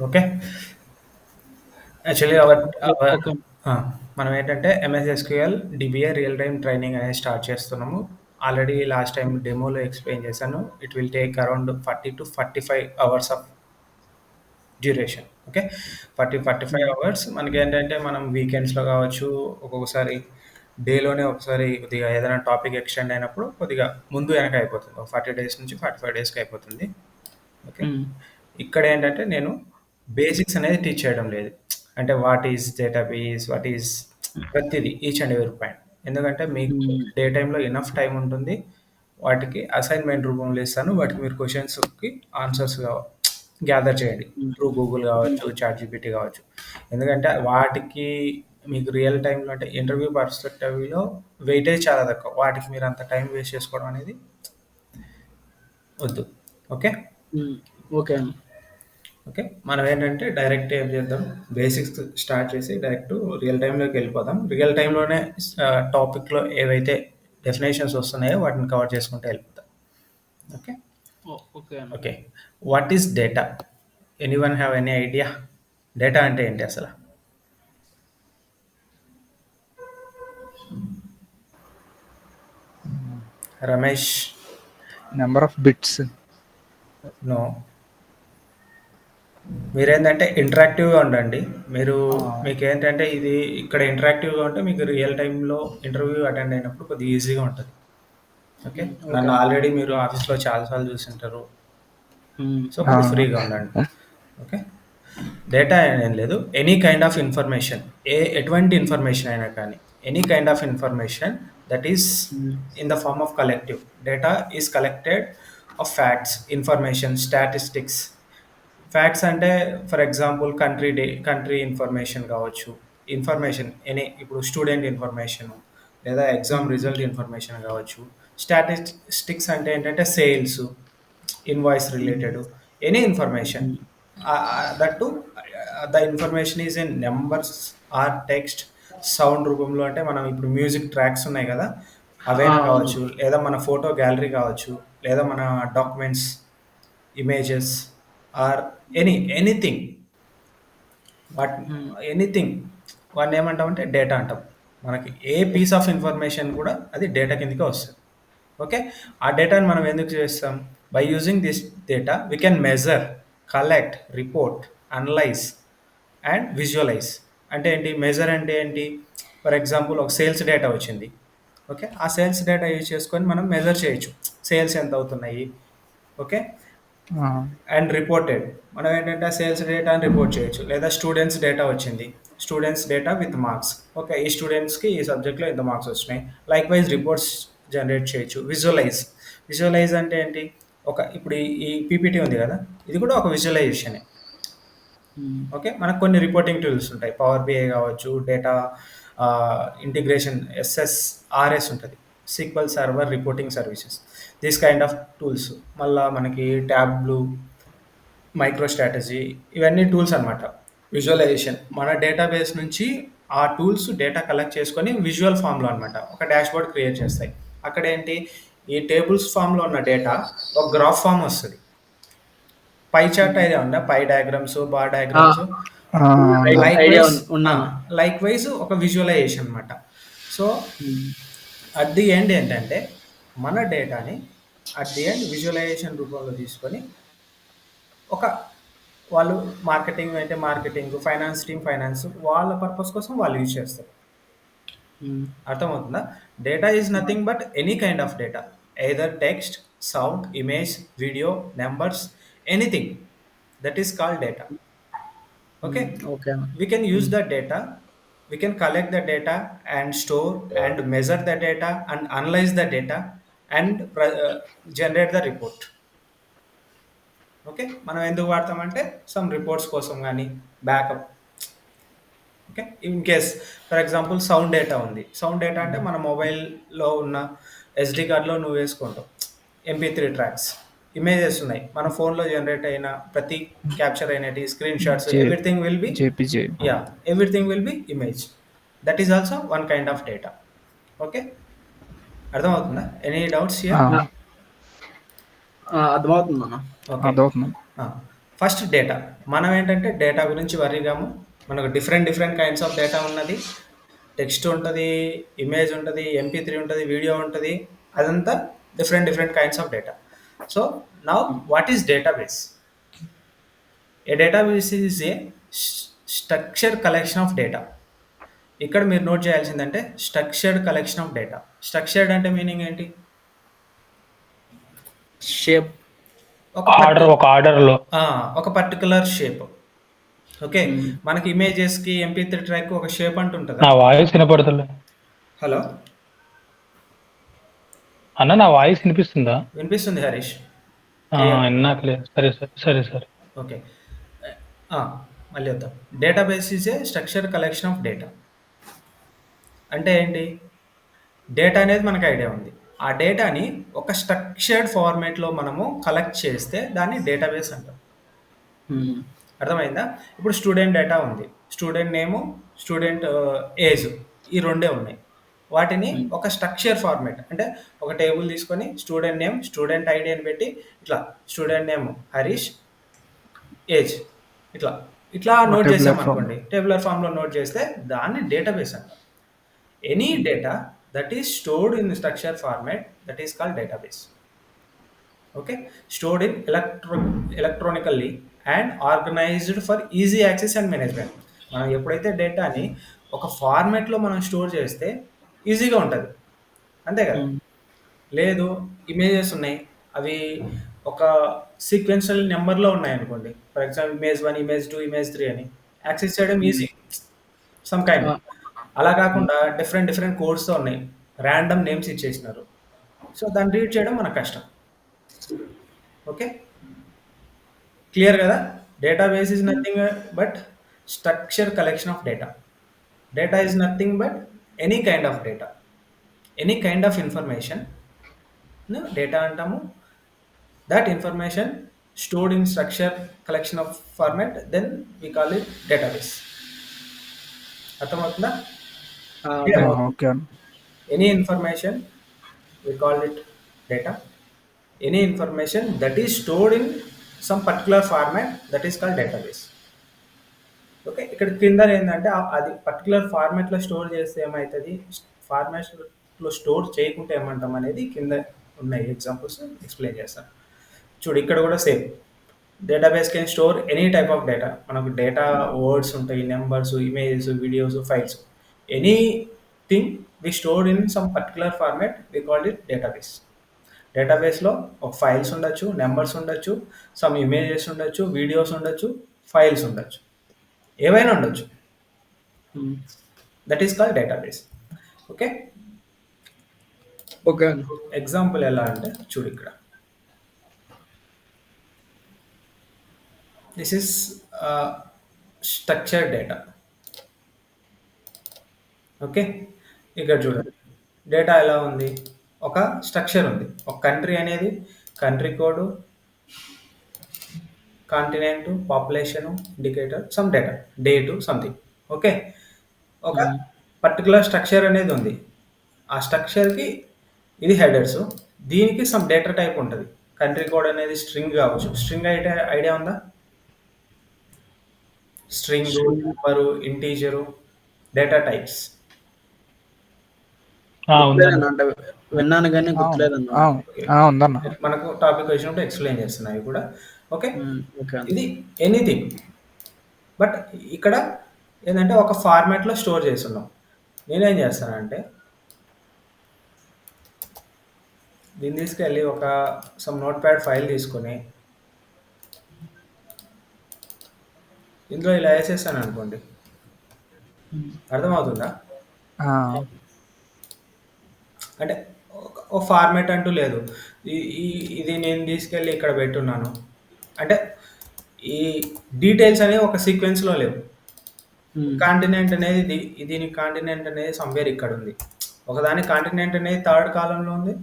Okay. Actually our our okay. ఆ! మనం ఏంటంటే MS SQL DBA real time training అనేది స్టార్ట్ చేస్తున్నాము. ఆల్రెడీ లాస్ట్ టైమ్ డెమోలో ఎక్స్‌ప్లెయిన్ చేశాను. It will take around 40-45 hours of duration. Okay. 45 హ్మ్. Hours మనకేంటంటే మనం వీకెండ్స్‌లో కావచ్చు, ఒక్కొక్కసారి డేలోనే ఒకసారి కొద్దిగా ఏదైనా టాపిక్ ఎక్స్‌టెండ్ అయినప్పుడు కొద్దిగా ముందు వెనక అయిపోతుంది. ఒక 40 డేస్ నుంచి 45 డేస్‌కి అయిపోతుంది. ఓకే. హ్మ్. ఇక్కడేంటంటే నేను బేసిక్స్ అనేది టీచ్ చేయడం లేదు. అంటే what is database, what is ప్రతిది ఈచ్ అండ్ ఎవరీ పాయింట్. ఎందుకంటే మీకు హ్మ్. డే టైమ్‌లో ఎనఫ్ టైమ్ ఉంటుంది. వాటికి అసైన్‌మెంట్ రూపంలో ఇస్తాను. వాటికి మీరు క్వెషన్స్‌కి ఆన్సర్స్ గ్యాదర్ చేయండి. హ్మ్. త్రూ గూగుల్ హ్మ్. కావచ్చు, చాట్‌జీపీటీ కావచ్చు. ఎందుకంటే వాటికి మీకు రియల్ టైమ్‌లో అంటే ఇంటర్వ్యూ పర్స్పెక్టివ్‌లో వెయిటేజ్ చాలా తక్కువ. వాటికి మీరు అంత టైం వేస్ట్ చేసుకోవడం అనేది వద్దు. ఓకే. హ్మ్. ఓకే అండి. ఓకే. మనం ఏంటంటే డైరెక్ట్ ఏం చేద్దాం, బేసిక్స్ స్టార్ట్ చేసి డైరెక్ట్ రియల్ టైమ్‌లోకి వెళ్ళిపోదాం. రియల్ టైమ్‌లోనే టాపిక్‌లో ఏవైతే డెఫినేషన్స్ వస్తున్నాయో వాటిని కవర్ చేసుకుంటూ వెళ్ళిపోతాం. ఓకే. ఓకే అండి. Okay. What is data? Anyone have any idea? Data అంటే ఏంటి అసలు? Ramesh? Number of bits. No. మీరేంటంటే ఇంటరాక్టివ్‌గా ఉండండి. మీరు మీకేంటంటే ఇది ఇక్కడ ఇంటరాక్టివ్‌గా ఉంటే మీకు రియల్ టైమ్‌లో ఇంటర్వ్యూ అటెండ్ అయినప్పుడు కొద్దిగా ఈజీగా ఉంటది. ఓకే. హ్మ్. ఓకే నన్ను అండి. ఆల్రెడీ మీరు ఆఫీస్‌లో చాలా సార్లు చూసుంటారు. హ్మ్. సో, కొద్దిగా ఫ్రీగా ఉండండి. ఓకే. డేటా ఏం లేదు. Any kind of information. ఎటువంటి ఇన్ఫర్మేషన్ అయినా కానీ. Any kind of information that is hmm. In the form of collective. Data is collected of facts, information, statistics. Facts అంటే ఫర్ ఎగ్జాంపుల్ కంట్రీ ఇన్ఫర్మేషన్ కావచ్చు. Information ఇప్పుడు student information లేదా exam hmm. Result information కావచ్చు. Statistics అంటే ఏంటంటే sales, invoice hmm. Related any information. Hmm. That to the information is in numbers or text, sound రూపంలో అంటే మనం ఇప్పుడు మ్యూజిక్ ట్రాక్స్ ఉన్నాయి కదా! అవైనా అవును. కావచ్చు, లేదా మన ఫోటో గ్యాలరీ కావచ్చు, లేదా మన documents, images or anything. What హ్మ్. ఎనీథింగ్ వాటిని ఏమంటామంటే డేటా అంటాం. మనకి ఏ పీస్ ఆఫ్ ఇన్ఫర్మేషన్ కూడా అది డేటా కిందకే వస్తుంది. ఓకే. ఆ డేటాని మనం ఎందుకు చేస్తాం? By using this data we can measure, collect, report, analyse and visualise. అంటే ఏంటి? మెజర్ అంటే ఏంటి? ఫర్ ఎగ్జాంపుల్ ఒక సేల్స్ డేటా వచ్చింది. ఓకే. ఆ సేల్స్ డేటా యూజ్ చేసుకొని మనం మెజర్ చేయొచ్చు. సేల్స్ ఎంత అవుతున్నాయి? ఓకే. And reported. మనం ఏంటంటే సేల్స్ డేటాని రిపోర్ట్ చేయొచ్చు. లేదా స్టూడెంట్స్ డేటా వచ్చింది. Students data with marks. Okay. ఈ స్టూడెంట్స్‌కి ఈ సబ్జెక్ట్‌లో ఇంత మార్క్స్ వచ్చినాయి. లైక్‌వైజ్ రిపోర్ట్స్ జనరేట్ చేయొచ్చు. విజువలైజ్. విజువలైజ్ అంటే ఏంటి? ఇప్పుడు ఈ పీపీటీ ఉంది కదా! ఇది కూడా ఒక విజువలైజేషనే. హ్మ్. ఓకే. మనకు కొన్ని రిపోర్టింగ్ టూల్స్ ఉంటాయి. పవర్ బిఐ కావచ్చు, డేటా ఇంటిగ్రేషన్ ఎస్ఎస్ఆర్ఎస్ ఉంటది. Sequel server reporting services. This kind of tools. మళ్ళా మనకి ట్యాబ్‌లు, మైక్రో స్ట్రాటజీ ఇవన్నీ టూల్స్ అనమాట. విజువలైజేషన్ మన డేటాబేస్ నుంచి ఆ టూల్స్ డేటా కలెక్ట్ చేసుకొని విజువల్ ఫామ్లో అనమాట ఒక డాష్బోర్డ్ క్రియేట్ చేస్తాయి. అక్కడ ఏంటి ఈ టేబుల్స్ ఫామ్లో ఉన్న డేటా ఒక గ్రాఫ్ ఫామ్ వస్తుంది. పై చార్ట్ హ్మ్. అయితే ఉందా, పై డయాగ్రామ్స్, బార్ ఆ! డయాగ్రామ్స్. ఐడియా లైక్ ఉన్నాను. వైజ్ ఒక విజువలైజేషన్ అనమాట. సో హ్మ్. అట్ ది ఎండ్ ఏంటంటే మన డేటాని అట్ ది ఎండ్ విజువలైజేషన్ రూపంలో తీసుకొని ఒక వాళ్ళు మార్కెటింగ్ అయితే మార్కెటింగ్, ఫైనాన్స్ టీమ్ ఫైనాన్స్ వాళ్ళ పర్పస్ కోసం వాళ్ళు యూజ్ చేస్తారు. హ్మ్. అర్థమవుతుందా? Data is nothing but any kind of data. Either text, sound, image, video, numbers, anything that is called data. హ్మ్. ఓకే. ఓకే అండి. We can use హ్మ్. the data, we can collect the data and store and measure the data and analyze the data and generate the report. Okay. మనం ఎందుకు వాడతామంటే some reports కోసం గానీ, backup. Okay. In case for example sound data ఉంది. Sound data అంటే హ్మ్. మన మొబైల్‌లో ఉన్న ఎస్‌డీ కార్డ్‌లో నువ్వు వేసుకుంటావు. MP3 tracks. ఇమేజెస్ ఉన్నాయి. మన ఫోన్‌లో జనరేట్ అయిన ప్రతి క్యాప్చర్ అయినటి స్క్రీన్ షాట్స్ జే everything will be JPG. Yeah! Everything will be image. That is also one kind of data. Okay. అర్థమవుతుందా? Any doubts here? ఆ! అర్థమవుతుందన్న. ఓకే. అదవుతుంది. ఆ! First data. మనం ఏంటంటే డేటా గురించి వర్రీగాము. మనకు డిఫరెంట్ కైండ్స్ ఆఫ్ డేటా ఉన్నది. టెక్స్ట్ ఉంటది, ఇమేజ్ ఉంటది, MP3 ఉంటది, వీడియో ఉంటది. అదంతా different kinds of data. So now what is database? A database is A structure collection of data. ఇక్కడ మీరు నోట్ చేయాల్సిందంటే structured collection of data. Structured అంటే మీనింగ్ ఏంటి? షేప్ ఒక ఆర్డర్లో ఒక పర్టికులర్ షేప్. ఓకే, మనకి ఇమేజెస్కి MP3 ట్రాక్ ఒక షేప్ అంటుంటుంది. నా వాయిస్ వినపడుతుంది హలో అన్న, నా వాయిస్ వినిపిస్తుందా? వినిపిస్తుంది హరీష్. విన్నాకలేదు. సరే ఓకే, మళ్ళీ వద్దాం. Database is A structure collection of data. అంటే ఏంటి? డేటా అనేది మనకు ఐడియా ఉంది. ఆ డేటాని ఒక స్ట్రక్చర్డ్ ఫార్మేట్లో మనము కలెక్ట్ చేస్తే దాన్ని డేటాబేస్ అంటాం. అర్థమైందా? ఇప్పుడు స్టూడెంట్ డేటా ఉంది, స్టూడెంట్ నేము, స్టూడెంట్ ఏజ్, ఈ రెండే ఉన్నాయి. వాటిని ఒక స్ట్రక్చర్ ఫార్మేట్ అంటే ఒక టేబుల్ తీసుకొని స్టూడెంట్ నేమ్, స్టూడెంట్ ఐడి అని పెట్టి ఇట్లా స్టూడెంట్ నేమ్ హరీష్, ఏజ్ ఇట్లా నోట్ చేసాం అనుకోండి. టేబులర్ ఫామ్లో నోట్ చేస్తే దాన్ని డేటాబేస్ అంటాం. Any data that is stored in structure format that is called database. Okay, stored in electronically and organised for easy access and management. మనం ఎప్పుడైతే డేటాని ఒక ఫార్మాట్లో మనం స్టోర్ చేస్తే ఈజీగా ఉంటుంది, అంతే కదా. లేదు, ఇమేజెస్ ఉన్నాయి, అవి ఒక సీక్వెన్షియల్ నెంబర్లో ఉన్నాయి అనుకోండి. For example Image1, Image2, Image3 అని యాక్సెస్ చేయడం ఈజీ సమ్ కైండ్. అలా కాకుండా డిఫరెంట్ కోడ్స్తో ఉన్నాయి, ర్యాండమ్ నేమ్స్ ఇచ్చేసినారు. సో దాన్ని రీడ్ చేయడం మనకు కష్టం. ఓకే, క్లియర్ కదా? Database is nothing but structure collection of data. Data is nothing but any kind of data, any kind of information data అంటాము. That information stored in structure collection of format, then we call it database. అర్థమవుతుందా? Okay. Any information we call it data. Any information that is stored in some particular format, that is called database. Okay, ఇక్కడ కింద ఏంటంటే అది particular ఫార్మాట్లో store చేస్తే ఏమవుతుంది, ఫార్మాట్లో store చేయకుంటే ఏమంటాం అనేది కింద ఉన్నాయి ఎగ్జాంపుల్స్ ఎక్స్ప్లెయిన్ చేస్తాను. చూడు, ఇక్కడ కూడా same. Database can store any type of data. మనకు డేటా వర్డ్స్ ఉంటాయి, numbers, images, videos, files, anything we stored in some particular format we called it database. డేటాబేస్లో ఒక ఫైల్స్ ఉండొచ్చు, నెంబర్స్ ఉండొచ్చు, సమ్ ఇమేజెస్ ఉండొచ్చు, వీడియోస్ ఉండొచ్చు, ఫైల్స్ ఉండొచ్చు, ఏవైనా ఉండొచ్చు. That is called database. Okay, example ఎలా అంటే చూడు, ఇక్కడ this is structured data. Okay, ఇక్కడ చూడండి, డేటా ఎలా ఉంది, ఒక స్ట్రక్చర్ ఉంది. ఒక కంట్రీ అనేది country code, continent, population, indicator, some data, date, something. Okay, ఒక పర్టికులర్ స్ట్రక్చర్ అనేది ఉంది. ఆ స్ట్రక్చర్కి ఇది హెడర్స్, దీనికి సమ్ డేటా టైప్ ఉంటుంది. కంట్రీ కోడ్ అనేది స్ట్రింగ్ కావచ్చు. స్ట్రింగ్ ఐడియా ఉందా? String, number, integer, data types. విన్నాను కానీ గుర్తులేదన్నా. ఉందన్న. మనకు టాపిక్ వచ్చినప్పుడు ఎక్స్ప్లెయిన్ చేస్తున్నాయి కూడా. ఓకే, ఇది ఎనీథింగ్. బట్ ఇక్కడ ఏంటంటే ఒక ఫార్మాట్లో స్టోర్ చేస్తున్నాం. నేనేం చేస్తానంటే దీన్ని తీసుకెళ్ళి ఒక సమ్ నోట్ ప్యాడ్ ఫైల్ తీసుకొని ఇందులో ఇలా వేసేస్తాను అనుకోండి. అర్థమవుతుందా? అంటే ఒక ఫార్మాట్ అంటూ లేదు. ఇది నేను తీసుకెళ్ళి ఇక్కడ పెట్టున్నాను అంటే ఈ డీటెయిల్స్ అనేవి ఒక సీక్వెన్స్లో లేవు. కాంటినెంట్ అనేది దీని కాంటినెంట్ అనేది సమ్వేర్ ఇక్కడ ఉంది. ఒకదాని కాంటినెంట్ అనేది థర్డ్ కాలంలో ఉంది,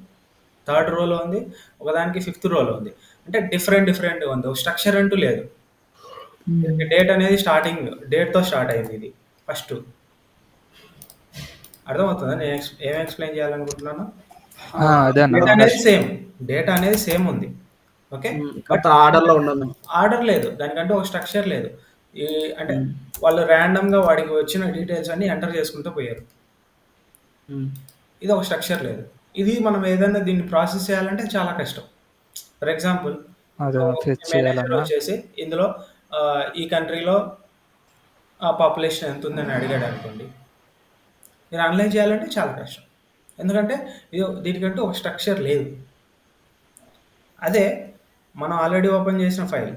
థర్డ్ రోలో ఉంది, ఒకదానికి ఫిఫ్త్ రోలో ఉంది. అంటే డిఫరెంట్గా ఉంది. ఒక స్ట్రక్చర్ అంటూ లేదు. డేట్ అనేది స్టార్టింగ్ డేట్తో స్టార్ట్ అయింది. ఇది ఫస్ట్. అర్థమవుతుందా నేను ఏం ఎక్స్ప్లెయిన్ చేయాలనుకుంటున్నాను? డేటా అనేది సేమ్ ఉంది. ఓకే. బట్ మొత్తం ఆర్డర్‌లో ఉండదు. ఆర్డర్ లేదు. దానికంటే ఒక స్ట్రక్చర్ లేదు. ఈ అంటే హ్మ్. వాళ్ళు ర్యాండమ్‌గా వాడికి వచ్చిన డీటెయిల్స్ అన్నీ ఎంటర్ చేసుకుంటూ పోయారు. హ్మ్. ఇది ఒక స్ట్రక్చర్ లేదు. ఇది మనం ఏదైనా దీన్ని ప్రాసెస్ చేయాలంటే చాలా కష్టం. ఫర్ ఎగ్జాంపుల్ అదే ఫెచ్ మేనేజర్ చేయాలన్నా. వచ్చేసి ఇందులో ఈ కంట్రీలో పాపులేషన్ ఎంత ఉందని అడిగాడు అనుకోండి. మీరు అనలైజ్ చేయాలంటే చాలా కష్టం. ఎందుకంటే దీనికంటూ ఒక స్ట్రక్చర్ లేదు. అదే మనం ఆల్రెడీ ఓపెన్ చేసిన ఫైల్.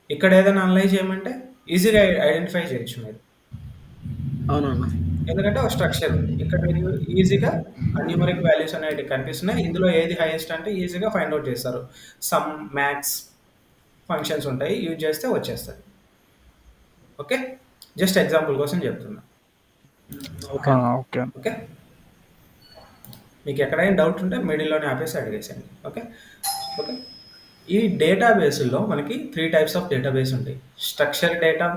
ఇక్కడ ఏదైనా అనలైజ్ చేయమంటే ఈజీగా ఐడెంటిఫై చేయొచ్చు మీరు. అవునన్న. ఎందుకంటే ఒక స్ట్రక్చర్ ఉంది. ఇక్కడ మీరు ఈజీగా న్యూమరిక్ వాల్యూస్ అనేటివి కనిపిస్తున్నాయి. ఇందులో ఏది హైయెస్ట్ అంటే ఈజీగా ఫైండ్ ఔట్ చేస్తారు. సమ్, మ్యాక్స్ ఫంక్షన్స్ ఉంటాయి. యూజ్ చేస్తే వచ్చేస్తది. ఓకే. జస్ట్ ఎగ్జాంపుల్ కోసం చెప్తున్నా. ఓకే. ఓకే. ఓకే. మీకు ఎక్కడైనా డౌట్ ఉంటే మిడిల్‌లోనే ఆపేసి అడిగేసేయండి. ఓకే. ఓకే. ఈ డేటాబేసుల్లో మనకి 3 టైప్స్ ఆఫ్ డేటాబేస్ ఉంటాయి. Structure data,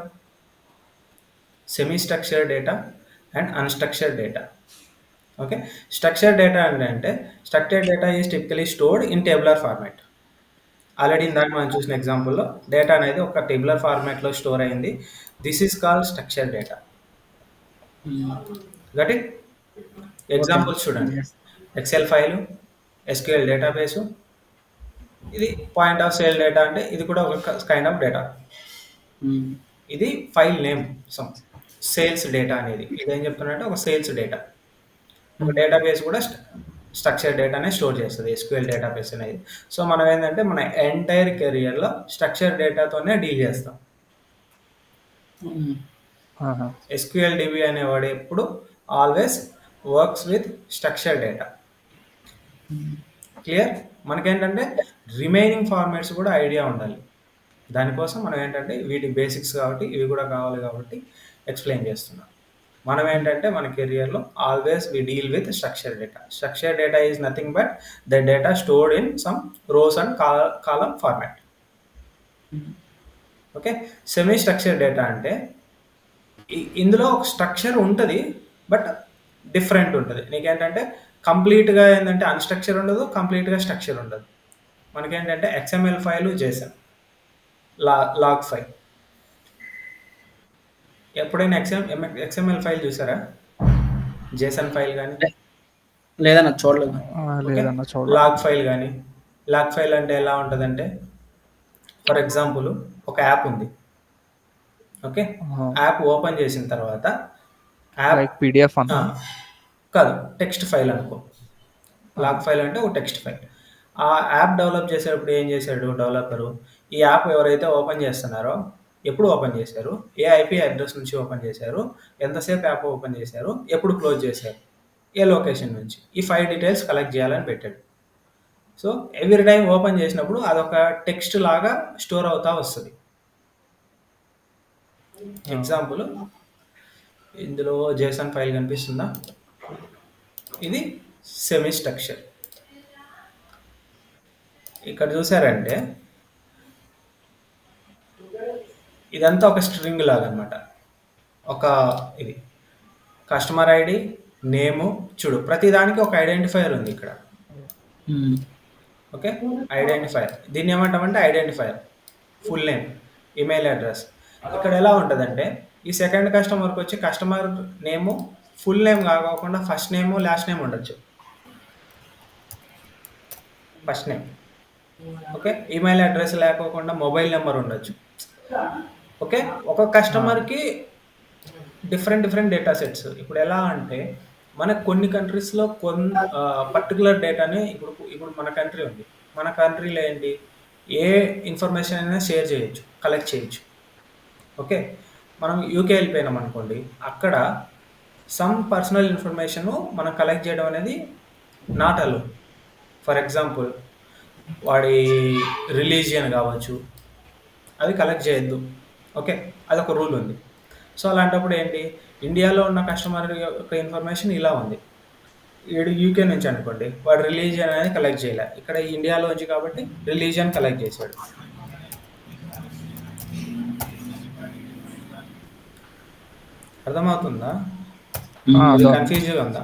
semi structured data and unstructured data. Okay. Structured data అంటే structured data is typically stored in tabular format. Already ఇందాక మనం చూసిన ఎగ్జాంపుల్‌లో డేటా అనేది ఒక టేబులర్ ఫార్మాట్‌లో స్టోర్ అయింది. This is called structured data. Got it? Examples చూడండి. Yes. Excel file, SQL database. ఇది పాయింట్ ఆఫ్ సేల్ డేటా అంటే ఇది కూడా ఒక కైండ్ ఆఫ్ డేటా. హ్మ్. ఇది ఫైల్ నేమ్ సేల్స్ డేటా అనేది. ఇదేం చెప్తున్నంటే ఒక సేల్స్ డేటా. ఒక డేటాబేస్ కూడా స్ట్రక్చర్ డేటానే స్టోర్ చేస్తుంది ఎస్‌క్యూఎల్ డేటాబేస్ అనేది. సో మనం ఏంటంటే మన ఎంటైర్ కెరియర్‌లో స్ట్రక్చర్ డేటాతోనే డీల్ చేస్తాం. హ్మ్. ఆహా! ఎస్‌క్యూఎల్ డిబి అనేవాడు ఎప్పుడు always works with structure data. Clear? మనకేంటంటే రిమైనింగ్ ఫార్మాట్స్ కూడా ఐడియా ఉండాలి. దానికోసం మనం ఏంటంటే వీటి బేసిక్స్ కాబట్టి ఇవి కూడా కావాలి కాబట్టి ఎక్స్‌ప్లెయిన్ చేస్తున్నాం. మనం ఏంటంటే మన కెరియర్‌లో always we deal with structure data. Structure data is nothing but the data stored in some rows and column format. Okay. Semi structure data అంటే ఇందులో ఒక స్ట్రక్చర్ ఉంటది. బట్ డిఫరెంట్ ఉంటది. నీకేంటంటే కంప్లీట్‌గా ఏందంటే అన్‌స్ట్రక్చర్ ఉండదు. కంప్లీట్‌గా స్ట్రక్చర్ ఉండదు. మనకేంటంటే XML file, JSON log file. ఎప్పుడైనా ఎక్స్ఎంఎల్ ఫైల్ చూసారా? జేసన్ ఫైల్ గాని, లేదన్న చూడలేదు. ఓకే. లేదన్నా చూడలే. లాగ్ ఫైల్ గాని. లాగ్ ఫైల్ అంటే ఎలా ఉంటదంటే ఫర్ ఎగ్జాంపుల్ ఒక యాప్ ఉంది. ఓకే. యాప్ ఓపెన్ చేసిన తర్వాత యాప్ లైక్ పీడిఎఫ్ అన్నా? కాదు, టెక్స్ట్ ఫైల్ అనుకో. లాగ్ ఫైల్ అంటే ఒక టెక్స్ట్ ఫైల్. ఆ యాప్ డెవలప్ చేసేటప్పుడు ఏం చేశాడు డెవలపరు, ఈ యాప్ ఎవరైతే ఓపెన్ చేస్తున్నారో ఎప్పుడు ఓపెన్ చేశారు, ఏ ఐపీ అడ్రస్ నుంచి ఓపెన్ చేశారు, ఎంతసేపు యాప్ ఓపెన్ చేశారు, ఎప్పుడు క్లోజ్ చేశారు, ఏ లొకేషన్ నుంచి, ఈ 5 డీటెయిల్స్ కలెక్ట్ చేయాలని పెట్టాడు. సో ఎవ్రీ టైం ఓపెన్ చేసినప్పుడు అదొక టెక్స్ట్ లాగా స్టోర్ అవుతా వస్తుంది. ఎగ్జాంపుల్ ఇందులో జేసన్ ఫైల్ కనిపిస్తుందా? ఇది సెమీ స్ట్రక్చర్. ఇక్కడ చూసారంటే ఇదంతా ఒక స్ట్రింగ్ లాగా అనమాట. ఒక ఇది కస్టమర్ ఐడి, నేము, చూడు ప్రతిదానికి ఒక ఐడెంటిఫైయర్ ఉంది ఇక్కడ. ఓకే. ఐడెంటిఫైయర్, దీన్ని ఏమంటామంటే identifier, full name, email address. ఇక్కడ ఎలా ఉంటుందంటే ఈ సెకండ్ కస్టమర్కి వచ్చి కస్టమర్ నేము ఫుల్ నేమ్ కాకోకుండా ఫస్ట్ నేము లాస్ట్ నేమ్ ఉండొచ్చు. First name, okay. Email address లేకోకుండా మొబైల్ నెంబర్ ఉండొచ్చు. ఓకే. ఒక కస్టమర్కి డిఫరెంట్ డేటా సెట్స్. ఇప్పుడు ఎలా అంటే మనకు కొన్ని కంట్రీస్లో పర్టికులర్ డేటాని ఇప్పుడు మన కంట్రీ ఉంది. మన కంట్రీలో ఏంటి, ఏ ఇన్ఫర్మేషన్ అయినా షేర్ చేయొచ్చు, కలెక్ట్ చేయొచ్చు. ఓకే. మనం యూకే వెళ్ళిపోయినాం అనుకోండి, అక్కడ సమ్ పర్సనల్ ఇన్ఫర్మేషన్ మనం కలెక్ట్ చేయడం అనేది నాట్ అలో. ఫర్ ఎగ్జాంపుల్ వాడి రిలీజియన్ కావచ్చు, అది కలెక్ట్ చేయొద్దు. ఓకే. అదొక రూల్ ఉంది. సో అలాంటప్పుడు ఏంటి, ఇండియాలో ఉన్న కస్టమర్ యొక్క ఇన్ఫర్మేషన్ ఇలా ఉంది, వీడు యూకే నుంచి అనుకోండి, వాడు రిలీజియన్ అనేది కలెక్ట్ చేయలే, ఇక్కడ ఇండియాలో నుంచి కాబట్టి రిలీజియన్ కలెక్ట్ చేశాడు. అర్థమవుతుందా? కన్ఫ్యూజ్గా ఉందా?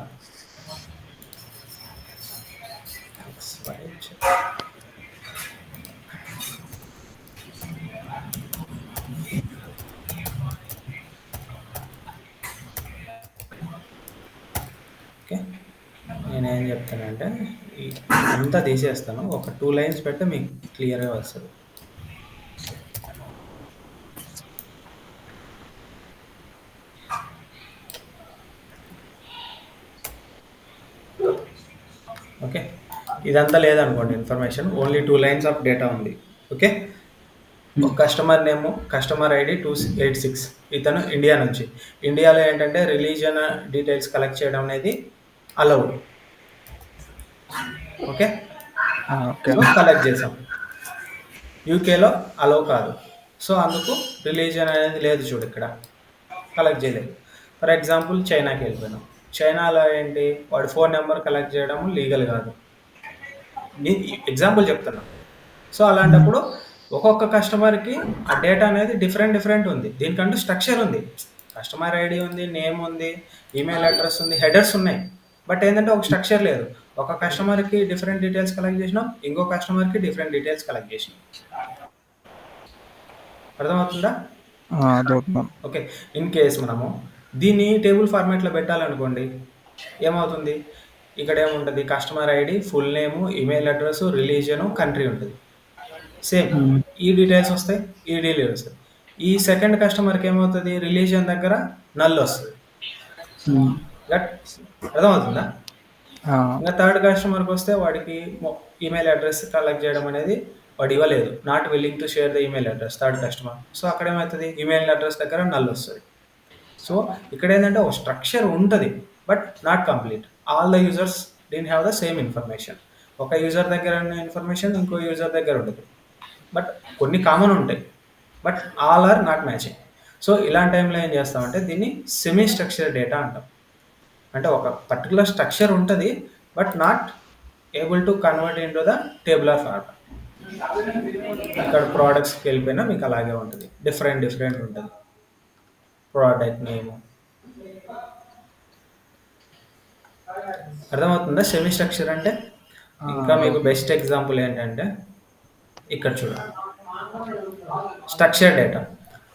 ఓకే. నేనేం చెప్తానంటే అంతా తీసేస్తాను. ఒక 2 లైన్స్ పెడితే మీకు క్లియర్‌గా వస్తది. ఓకే. ఇదంతా లేదనుకోండి information. Only 2 lines of data ఉంది. ఓకే. ఒక కస్టమర్ నేము, కస్టమర్ ఐడి 286 ఇతను ఇండియా నుంచి. ఇండియాలో ఏంటంటే రిలీజియన్ డీటెయిల్స్ కలెక్ట్ చేయడం అనేది allowed. Okay. Okay. So, collect చేసాం. యూకేలో అలౌ కాదు. సో, అందుకు రిలీజియన్ అనేది లేదు చూడు ఇక్కడ. కలెక్ట్ చేయలేదు. ఫర్ ఎగ్జాంపుల్ చైనాకి వెళ్ళిపోయినాం. చైనాలో ఏంటి వాడి ఫోన్ నెంబర్ కలెక్ట్ చేయడం లీగల్ కాదు. ఎగ్జాంపుల్ చెప్తున్నా. సో, అలాంటప్పుడు ఒక్కొక్క కస్టమర్‌కి ఆ డేటా అనేది డిఫరెంట్ ఉంది. దీనికంటూ స్ట్రక్చర్ ఉంది. కస్టమర్ ఐడి ఉంది, నేమ్ ఉంది, ఈమెయిల్ అడ్రెస్ ఉంది, హెడర్స్ ఉన్నాయి. బట్ ఏంటంటే ఒక స్ట్రక్చర్ లేదు. ఒక కస్టమర్‌కి డిఫరెంట్ డీటెయిల్స్ కలెక్ట్ చేసినాం. ఇంకో కస్టమర్‌కి డిఫరెంట్ డీటెయిల్స్ కలెక్ట్ చేసినాం. అర్థమవుతుందా? అర్థమవుతుందండి. ఓకే. ఇన్ కేస్ మనము దీన్ని టేబుల్ ఫార్మాట్‌లో పెట్టాలనుకోండి. ఏమవుతుంది? ఇక్కడ ఏముంటది? Customer ID, full name, email address, religion, country ఉంటది. సేమ్ ఈ డీటెయిల్స్ వస్తాయి. ఈ డీటెయిల్స్ వస్తాయి. ఈ సెకండ్ కస్టమర్‌కి ఏమవుతది? రిలీజియన్ దగ్గర నల్ వస్తది. గట్ అర్థమవుతుందా? ఇంకా థర్డ్ కస్టమర్‌కి వస్తే వాడికి ఈమెయిల్ అడ్రెస్ కలెక్ట్ చేయడం అనేది వాడు ఇవ్వలేదు. Not willing to share the email address third customer. So, అక్కడ ఏమవుతది? ఈమెయిల్ అడ్రెస్ దగ్గర నల్ వస్తది. సో, ఇక్కడ ఏంటంటే ఒక స్ట్రక్చర్ ఉంటది. But not complete. All the users didn't have the same information. ఒక యూజర్ దగ్గర ఉన్న ఇన్ఫర్మేషన్ ఇంకో యూజర్ దగ్గర ఉండదు. బట్ కొన్ని కామన్ ఉంటాయి. But all are not matching. So, ఇలాంటి టైంలో ఏం చేస్తామంటే దీన్ని సెమీ స్ట్రక్చర్డ్ డేటా అంటాం. అంటే ఒక పర్టికులర్ స్ట్రక్చర్ ఉంటది. But not able to convert into the tabular format. ఇక్కడ ప్రొడక్ట్స్‌కి వెళ్ళిపోయినా మీకు అలాగే ఉంటది. డిఫరెంట్ ఉంటది. ప్రొడక్ట్ నేము. అర్థమవుతుందా సెమీ స్ట్రక్చర్ అంటే? ఇంకా మీకు బెస్ట్ ఎగ్జాంపుల్ ఏంటంటే ఇక్కడ చూడండి. Structure data.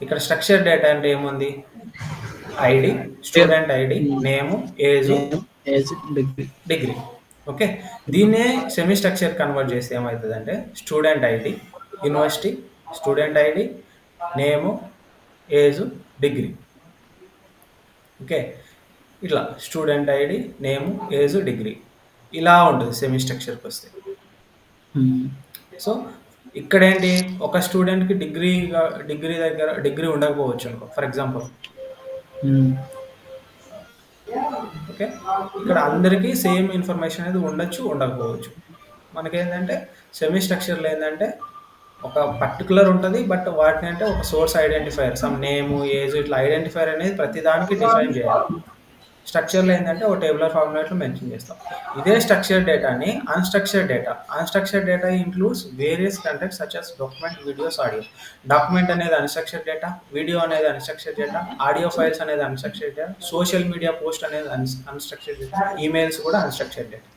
ఇక్కడ స్ట్రక్చర్ డేటా అంటే ఏముంది? ID, student ID, name, age, degree. Okay. దీన్నే సెమీ స్ట్రక్చర్ కన్వర్ట్ చేస్తే ఏమవుతుందంటే student ID, university, student ID, name, age, degree. Okay. ఇట్లా student ID, name, age, degree ఇలా ఉంటుంది సెమీ స్ట్రక్చర్కి వస్తే. సో, ఇక్కడేంటి ఒక స్టూడెంట్‌కి డిగ్రీ దగ్గర డిగ్రీ ఉండకపోవచ్చు అనుకో ఫర్ ఎగ్జాంపుల్. ఓకే. ఇక్కడ అందరికీ సేమ్ ఇన్ఫర్మేషన్ అనేది ఉండొచ్చు, ఉండకపోవచ్చు. మనకేంటంటే సెమీ స్ట్రక్చర్‌లో ఏంటంటే ఒక పర్టిక్యులర్ ఉంటది. బట్ వాటిని అంటే ఒక సోర్స్ ఐడెంటిఫైయర్ సమ్ నేము, ఏజ్ ఇట్లా ఐడెంటిఫైయర్ అనేది ప్రతి దానికి డిఫైన్ చేయాలి. స్ట్రక్చర్‌లో ఏంటంటే ఒక టేబులర్ ఫార్మాట్‌లో మెన్షన్ చేస్తాం. ఇదే స్ట్రక్చర్డ్ డేటాని unstructured data. Unstructured data includes various content such as document, videos, audio. Document అనేది అన్‌స్ట్రక్చర్డ్ డేటా, వీడియో అనేది అన్‌స్ట్రక్చర్డ్ డేటా, ఆడియో ఫైల్స్ అనేది unstructured data, social media post అనేది అన్‌స్ట్రక్చర్డ్ డేటా, ఈమెయిల్స్ కూడా unstructured data.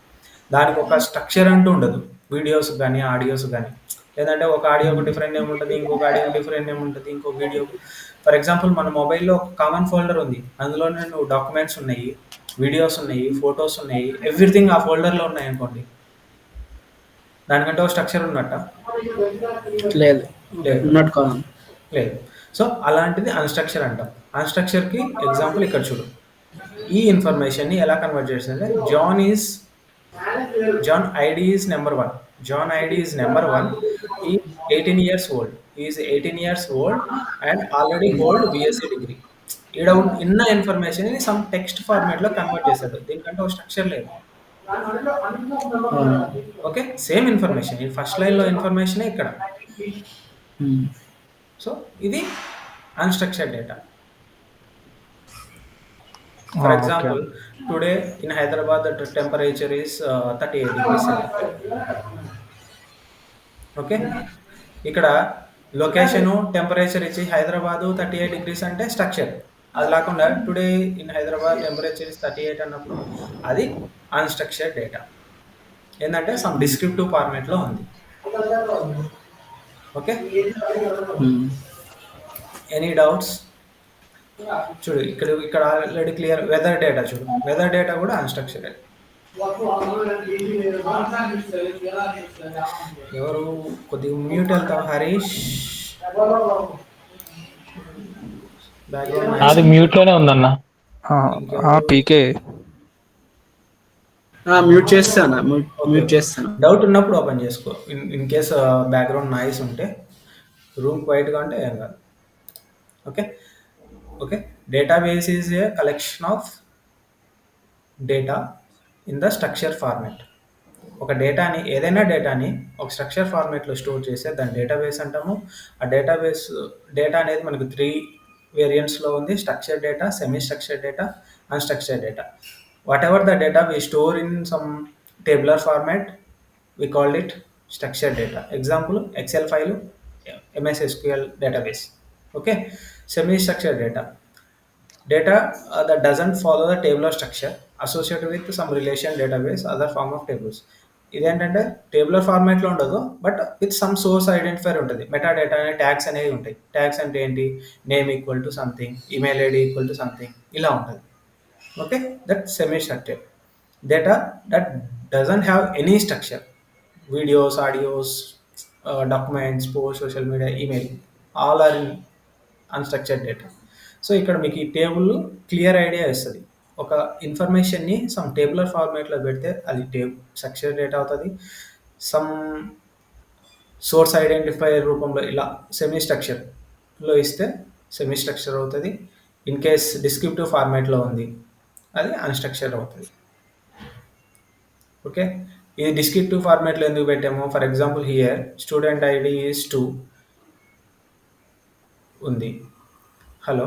దానికి ఒక structure అంటూ ఉండదు. Videos కానీ, ఆడియోస్ కానీ. లేదంటే ఒక ఆడియోకి డిఫరెంట్ నేమ్ ఉంటుంది, ఇంకొక ఆడియోకి డిఫరెంట్ నేమ్ ఉంటుంది, ఇంకో వీడియో. ఫర్ ఎగ్జాంపుల్ మన మొబైల్‌లో ఒక కామన్ ఫోల్డర్ ఉంది. అందులోనే నువ్వు డాక్యుమెంట్స్ ఉన్నాయి, వీడియోస్ ఉన్నాయి, ఫోటోస్ ఉన్నాయి, ఎవ్రీథింగ్ ఆ ఫోల్డర్‌లో ఉన్నాయి అనుకోండి. దానికంటే ఒక స్ట్రక్చర్ ఉన్నట్టా? లేదు. సో, అలాంటిది అన్‌స్ట్రక్చర్ అంటాం. అన్‌స్ట్రక్చర్‌కి ఎగ్జాంపుల్ ఇక్కడ చూడు. ఈ ఇన్ఫర్మేషన్‌ని ఎలా కన్వర్ట్ చేస్తుందంటే John ID is number 1. John ID is number 1. He is 18 years old. He is 18 years old and already hold BSc degree. ఈడ ఉన్న ఇన్ఫర్మేషన్ ని సమ్ టెక్స్ట్ ఫార్మాట్ లో కన్వర్ట్ చేశాడు. దీనికంటే ఒక స్ట్రక్చర్ లేదు. ఓకే. Same information. ఈ ఫస్ట్ లైన్ లో ఇన్ఫర్మేషన్ ఇక్కడ. సో, ఇది unstructured data. For example, today in Hyderabad the temperature is 38 degrees centigrade. Okay. ఇక్కడ లొకేషన్, టెంపరేచర్ ఇచ్చి హైదరాబాద్ 38 డిగ్రీస్ అంటే స్ట్రక్చర్. అది లేకుండా today in Hyderabad temperature is 38 అన్నప్పుడు అది అన్‌స్ట్రక్చర్డ్ డేటా. ఏంటంటే సమ్ డిస్క్రిప్టివ్ ఫార్మాట్ లో ఉంది. ఓకే. Any doubts? చూడు ఇక్కడ ఆల్రెడీ క్లియర్ వెదర్ డేటా చూడు, వెదర్ డేటా కూడా అన్‌స్ట్రక్చర్డ్. ఎవరు కొద్దిగా మ్యూట్ వెళ్తావు హరీష్, బ్యాక్గ్రౌండ్ నాయిస్. నాది మ్యూట్ లోనే ఉందన్న. పీకే మ్యూట్ చేస్తాను, మ్యూట్ చేస్తాను. డౌట్ ఉన్నప్పుడు ఓపెన్ చేసుకో. ఇన్ కేస్ బ్యాక్గ్రౌండ్ నాయిస్ ఉంటే, రూమ్ క్వైట్గా ఉంటే ఏం కాదు. Okay okay. Database is A collection of data in the structure format. ఒక డేటాని, ఏదైనా డేటాని ఒక స్ట్రక్చర్ ఫార్మాట్లో స్టోర్ చేస్తే దాన్ని డేటాబేస్ అంటాము. ఆ డేటా అనేది మనకు 3 వేరియంట్స్లో ఉంది: structure data, semi structure data, unstructured data. What ever the data we store in some tabular format, we called it structured data. Example, Excel file, MS SQL database. Okay. Semi structured data that doesn't follow the tabular structure, associated with some relation database, other form of tables. ఇదేంటంటే tabular ఫార్మాట్లో ఉండదు, but with some source identifier ఉంటుంది. Meta data అనే tags అనేవి ఉంటాయి. Tags అంటే ఏంటి? Name equal to something, email ID equal to something, ఇలా ఉంటుంది. Okay, that's semi-structured data that doesn't have any structure. Videos, audios, documents, posts, social media, email, all are in unstructured data. So ఇక్కడ మీకు ఈ table clear idea ఇస్తుంది. ఒక ఇన్ఫర్మేషన్ని some tabular ఫార్మాట్లో పెడితే అది స్ట్రక్చర్ డేటా అవుతుంది. సమ్ సోర్స్ ఐడెంటిఫైర్ రూపంలో ఇలా సెమీ స్ట్రక్చర్లో ఇస్తే సెమీ స్ట్రక్చర్ అవుతుంది. ఇన్ కేస్ డిస్క్రిప్టివ్ ఫార్మాట్లో ఉంది, అది అన్‌స్ట్రక్చర్డ్ అవుతుంది. ఓకే. ఇది డిస్క్రిప్టివ్ ఫార్మాట్లో ఎందుకు పెట్టాము? For example here student ID is 2 ఉంది. హలో,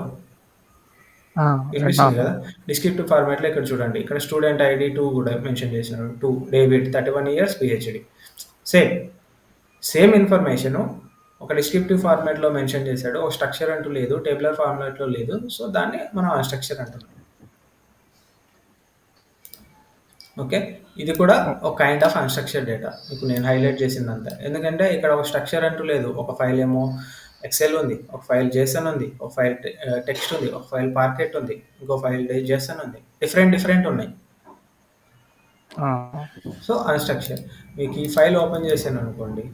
వినిపిస్తుంది కదా? డిస్క్రిప్టివ్ ఫార్మాట్లో ఇక్కడ చూడండి, ఇక్కడ స్టూడెంట్ ఐడి 2 కూడా మెన్షన్ చేసినాడు. 2 David, 31 years, PhD. Same information ఒక డిస్క్రిప్టివ్ ఫార్మాట్లో మెన్షన్ చేశాడు. ఒక స్ట్రక్చర్ అంటూ లేదు, టేబులర్ ఫార్మాట్లో లేదు. సో దాన్ని మనం అన్‌స్ట్రక్చర్ అంటున్నాం. ఓకే. ఇది కూడా ఒక కైండ్ ఆఫ్ అన్‌స్ట్రక్చర్డ్ డేటా. ఇప్పుడు నేను హైలైట్ చేసిందంతా ఎందుకంటే ఇక్కడ ఒక స్ట్రక్చర్ అంటూ లేదు. ఒక ఫైల్ ఏమో ఎక్సెల్ ఉంది, ఒక ఫైల్ జేసన్ ఉంది, ఒక ఫైల్ టెక్స్ట్ ఉంది, ఒక ఫైల్ పార్కెట్ ఉంది, ఇంకో ఫైల్ జేసన్ ఉంది. డిఫరెంట్ ఉన్నాయి. So unstructured. మీకు ఈ ఫైల్ ఓపెన్ చేశాను అనుకోండి,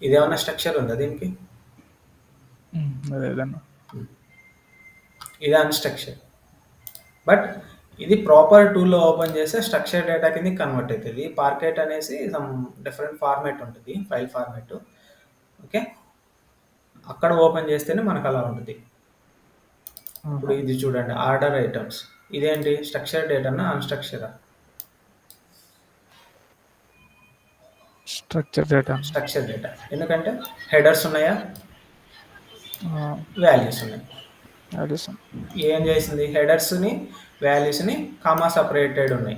ఇదేమన్నా స్ట్రక్చర్ ఉందా దీనికి? ఇది అన్‌స్ట్రక్చర్డ్. బట్ ఇది ప్రాపర్ టూల్లో ఓపెన్ చేస్తే స్ట్రక్చర్ డేటా కింద కన్వర్ట్ అవుతుంది. పార్కెట్ అనేసి సమ్ డిఫరెంట్ ఫార్మాట్ ఉంటుంది, ఫైల్ ఫార్మాట్. ఓకే. అక్కడ ఓపెన్ చేస్తేనే మనకు అలా ఉంటుంది. ఇప్పుడు ఇది చూడండి, ఆర్డర్ ఐటమ్స్. ఇదేంటి? స్ట్రక్చర్ డేటానా అన్‌స్ట్రక్చరా? Structure data. ఎందుకంటే హెడర్స్ ఉన్నాయా, వాల్యూస్ ఉన్నాయి. ఏం చేసింది? హెడర్స్ని వాల్యూస్ని కామా సపరేటెడ్ ఉన్నాయి.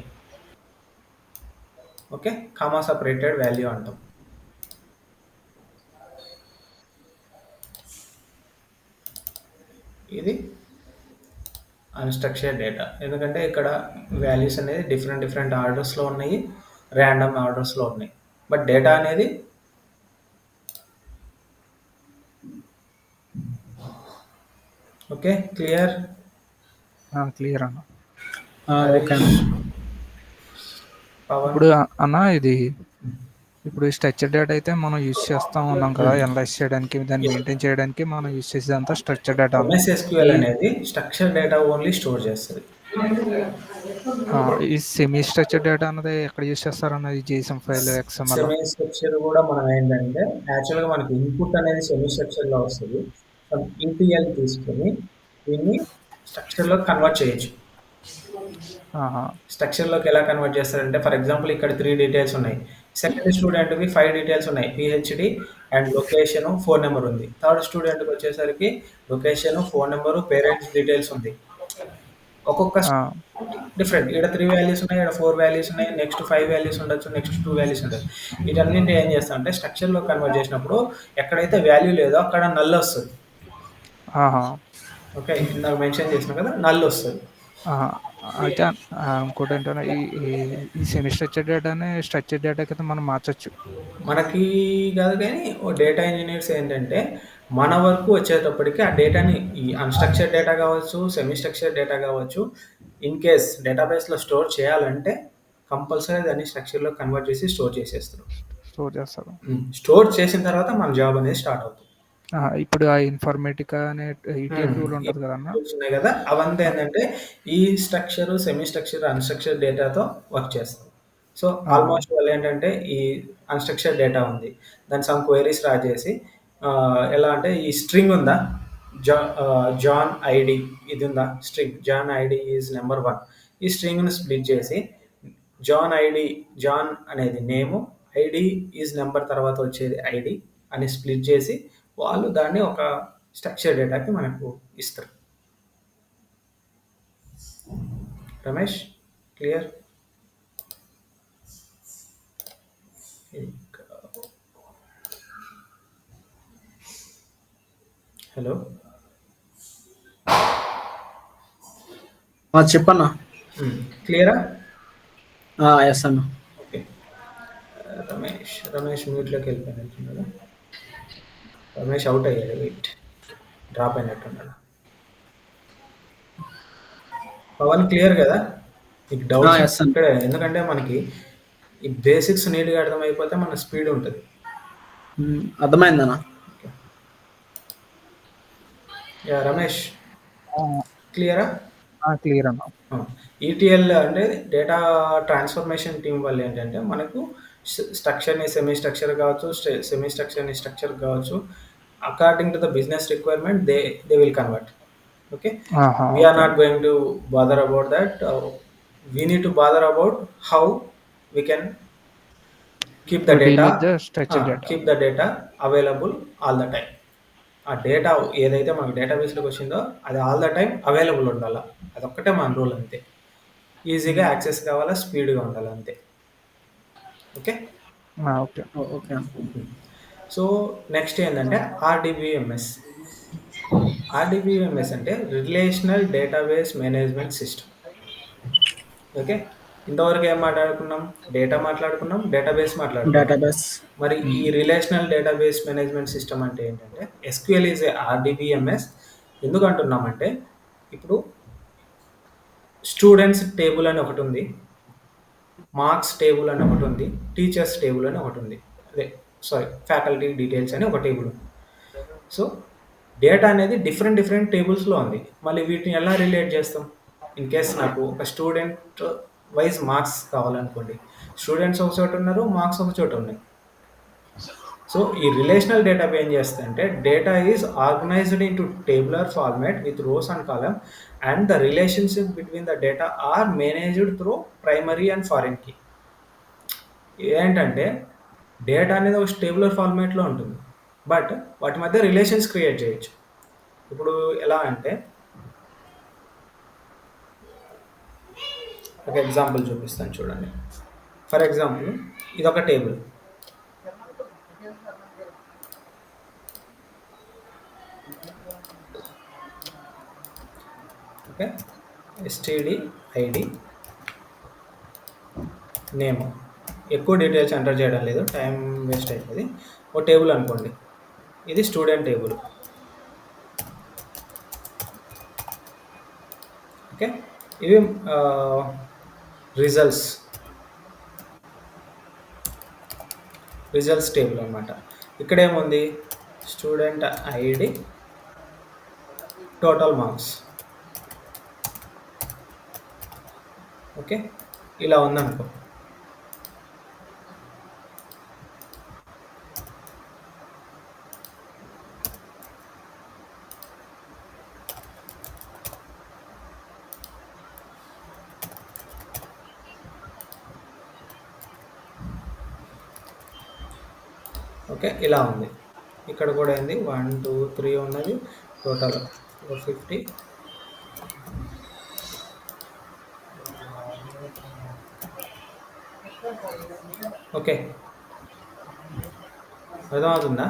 ఓకే. కామా సపరేటెడ్ వాల్యూ అంటాం. ఇది అన్‌స్ట్రక్చర్డ్ డేటా. ఎందుకంటే ఇక్కడ వాల్యూస్ అనేది డిఫరెంట్ ఆర్డర్స్లో ఉన్నాయి, ర్యాండమ్ ఆర్డర్స్లో ఉన్నాయి. బట్ డేటా అనేది ఓకే. క్లియర్ అన్న. ఓకే. ఇప్పుడు అన్న ఇది ఇప్పుడు స్ట్రక్చర్ డేటా అయితే మనం యూజ్ చేస్తా ఉన్నాం కదా, అనలైజ్ చేయడానికి, దాన్ని మెయింటైన్ చేయడానికి మనం యూజ్ చేసేదంతా స్ట్రక్చర్ డేటా. MS SQL అనేది స్ట్రక్చర్ డేటా ఓన్లీ స్టోర్ చేస్తుంది. ఈ సెమీ స్ట్రక్చర్ డేటా అన్నది ఎక్కడ యూజ్ చేస్తారు అన్నది JSON file, XML. Semi structure కూడా మనం ఏంటంటే యాక్చువల్గా మనకి ఇన్పుట్ అనేది సెమీ స్ట్రక్చర్లో వస్తుంది. ETL తీసుకొని దీన్ని స్ట్రక్చర్లో కన్వర్ట్ చేయొచ్చు. స్ట్రక్చర్లోకి ఎలా కన్వర్ట్ చేస్తారంటే, ఫర్ ఎగ్జాంపుల్ ఇక్కడ 3 డీటెయిల్స్ ఉన్నాయి. సెకండ్ స్టూడెంట్కి 5 డీటెయిల్స్ ఉన్నాయి. PhD and location, phone number ఉంది. థర్డ్ స్టూడెంట్కి వచ్చేసరికి location, phone number, parents details ఉంది. ఒక్కొక్క డిఫరెంట్. ఇక్కడ 3 వాల్యూస్ ఉన్నాయి, ఇక్కడ 4 వాల్యూస్ ఉన్నాయి, నెక్స్ట్ 5 వాల్యూస్ ఉండొచ్చు, నెక్స్ట్ 2 వాల్యూస్ ఉండొచ్చు. వీటన్నింటి ఏం చేస్తామంటే స్ట్రక్చర్లో కన్వర్ట్ చేసినప్పుడు ఎక్కడైతే వాల్యూ లేదో అక్కడ నల్ వస్తుంది. ఓకే. ఇందాక మెన్షన్ చేసిన కదా, నల్ వస్తుంది. అయితే ఇంకోటి ఏంటంటే ఈ సెమీ స్ట్రక్చర్ డేటాని స్ట్రక్చర్ డేటా కింద మనం మార్చచ్చు. మనకి కాదు, కానీ డేటా ఇంజనీర్స్ ఏంటంటే మన వరకు వచ్చేటప్పటికి ఆ డేటాని ఈ అన్‌స్ట్రక్చర్డ్ డేటా కావచ్చు, సెమీ స్ట్రక్చర్డ్ డేటా కావచ్చు, ఇన్ కేస్ డేటాబేస్‌లో స్టోర్ చేయాలంటే కంపల్సరీ దాన్ని స్ట్రక్చర్‌లో కన్వర్ట్ చేసి స్టోర్ చేసేస్తారు. స్టోర్ చేస్తారు. స్టోర్ చేసిన తర్వాత మన జాబ్ అనేది స్టార్ట్ అవుతుంది. ఇప్పుడు ఆ ఇన్ఫర్మేటికా అనే ఈటీఎల్ టూల్ ఉంటది కదన్న. టూల్స్ ఉన్నాయి కదా! అవంతా ఏందంటే ఈ స్ట్రక్చర్, సెమీ స్ట్రక్చర్, అన్‌స్ట్రక్చర్డ్ డేటాతో వర్క్ చేస్తాయి. సో, ఆల్మోస్ట్ వాళ్ళేంటంటే ఈ అన్‌స్ట్రక్చర్డ్ డేటా ఉంది. దాన్ని సమ్ క్వెరీస్ రాసేసి ఎలా అంటే ఈ స్ట్రింగ్ ఉందా? జాన్ ఐడీ ఇది ఉందా? String John ID is number 1. ఈ స్ట్రింగ్‌ని స్ప్లిట్ చేసి జాన్ అనేది నేము, ఐడీ ఈజ్ నంబర్ తర్వాత వచ్చేది ఐడీ అని స్ప్లిట్ చేసి వాళ్ళు దాన్ని ఒక స్ట్రక్చర్ డేటాకి మనకు ఇస్తారు. రమేష్ క్లియర్? హలో చెప్పన్నా. క్లియరా? ఎస్ అన్న. ఓకే. రమేష్ మ్యూట్లోకి వెళ్ళిపోయినట్టున్నాడు. రమేష్ అవుట్ అయ్యాడు. వెయిట్, డ్రాప్ అయినట్టున్నాడు. పవన్ క్లియర్ కదా? మీకు yes, డౌట్స్ sir. ఇక్కడే, ఎందుకంటే మనకి ఈ బేసిక్స్ నీట్గా అర్థమైపోతే మన స్పీడ్ ఉంటుంది. అర్థమైందన్నా. యా రమేష్ క్లియరా? క్లియర్ అన్న. ఈటీఎల్ అంటే డేటా ట్రాన్స్ఫర్మేషన్ టీం వల్ల ఏంటంటే మనకు స్ట్రక్చర్ని సెమీ స్ట్రక్చర్ కావచ్చు, సెమీ స్ట్రక్చర్ని స్ట్రక్చర్ కావచ్చు, according to the business requirement they will convert. Okay, we are not going to bother about that. We need to bother about how we can keep the data available all the time. ఆ data ఏదైతే మనకు డేటాబేస్లోకి వచ్చిందో అది all the time available ఉండాలి. అదొక్కటే మన rule అంతే. ఈజీగా యాక్సెస్ కావాలా, స్పీడ్గా ఉండాలి అంతే. Okay okay okay. So next ఏంటంటే ఆర్డీబీఎంఎస్. ఆర్డీబీఎంఎస్ అంటే relational database management system. Okay, ఇంతవరకు ఏం మాట్లాడుకున్నాం? డేటా మాట్లాడుకున్నాం, డేటాబేస్ మాట్లాడుకున్నాం. మరి ఈ రిలేషనల్ డేటాబేస్ మేనేజ్మెంట్ సిస్టమ్ అంటే ఏంటంటే ఎస్క్యూఎల్ ఈజ్ ఏ ఆర్డీబీఎంఎస్. ఎందుకు అంటున్నామంటే ఇప్పుడు స్టూడెంట్స్ టేబుల్ అని ఒకటి ఉంది, మార్క్స్ టేబుల్ అని ఒకటి ఉంది, టీచర్స్ టేబుల్ అని ఒకటి ఉంది, ఫ్యాకల్టీ డీటెయిల్స్ అని ఒక టేబుల్ ఉంది. సో డేటా అనేది డిఫరెంట్ టేబుల్స్లో ఉంది. మళ్ళీ వీటిని ఎలా రిలేట్ చేస్తాం? ఇన్ కేస్ నాకు ఒక స్టూడెంట్ వైజ్ మార్క్స్ కావాలనుకోండి, స్టూడెంట్స్ ఒక చోట ఉన్నారు, మార్క్స్ ఒక చోట ఉన్నాయి. సో ఈ రిలేషనల్ డేటా ఏం చేస్తుందంటే data is organised into tabular format with rows and column and the relationship between the data are managed through primary and foreign key. ఏంటంటే డేటా అనేది ఒక టేబులర్ ఫార్మాట్లో ఉంటుంది, బట్ వాటి మధ్య రిలేషన్స్ క్రియేట్ చేయొచ్చు. ఇప్పుడు ఎలా అంటే ఒక ఎగ్జాంపుల్ చూపిస్తాను చూడండి. ఫర్ ఎగ్జాంపుల్ ఇదొక table. Okay, STD ID name. ఎక్కువ డీటెయిల్స్ ఎంటర్ చేయడం లేదు, టైం వేస్ట్ అవుతుంది. ఒక టేబుల్ అనుకోండి, ఇది స్టూడెంట్ టేబుల్. ఓకే, ఇవి రిజల్ట్స్ టేబుల్ అనమాట. ఇక్కడ ఏముంది? Student ID, total marks. Okay, ఇలా ఉందనుకో. ఓకే, ఇలా ఉంది. ఇక్కడ కూడా ఏంది 1 2 3 ఉన్నది, టోటల్ 450. ఓకే, అర్థమవుతుందా?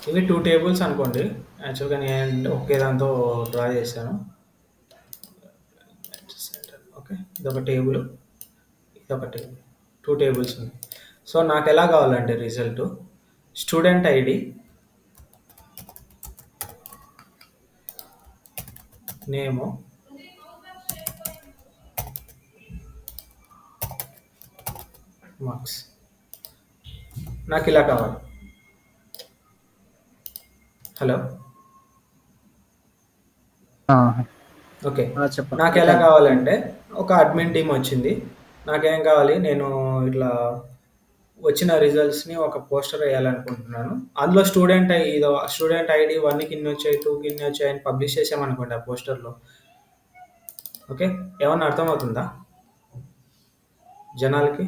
ఇవి 2 టేబుల్స్ అనుకోండి. యాక్చువల్గా నేను ఒకే దాంతో డ్రా చేశాను. ఓకే, ఇదొక టేబుల్, ఇదొక టేబుల్, 2 టేబుల్స్ ఉన్నాయి. సో నాకు ఎలా కావాలంటే రిజల్ట్ స్టూడెంట్ ఐడి, నేము, మార్క్స్. నాకు ఇలా కావాలి. Hello, okay. చెప్పండి. నాకు ఎలా కావాలంటే ఒక అడ్మిన్ టీమ్ వచ్చింది. నాకేం కావాలి, నేను ఇట్లా వచ్చిన రిజల్ట్స్ని ఒక పోస్టర్ వేయాలనుకుంటున్నాను. అందులో స్టూడెంట్ ఇదో స్టూడెంట్ ఐడి 1కి ఇన్ని వచ్చాయి, 2కి ఇన్ని వచ్చాయి అని పబ్లిష్ చేసామనుకోండి ఆ పోస్టర్లో. ఓకే, ఏమన్నా అర్థమవుతుందా జనాలకి?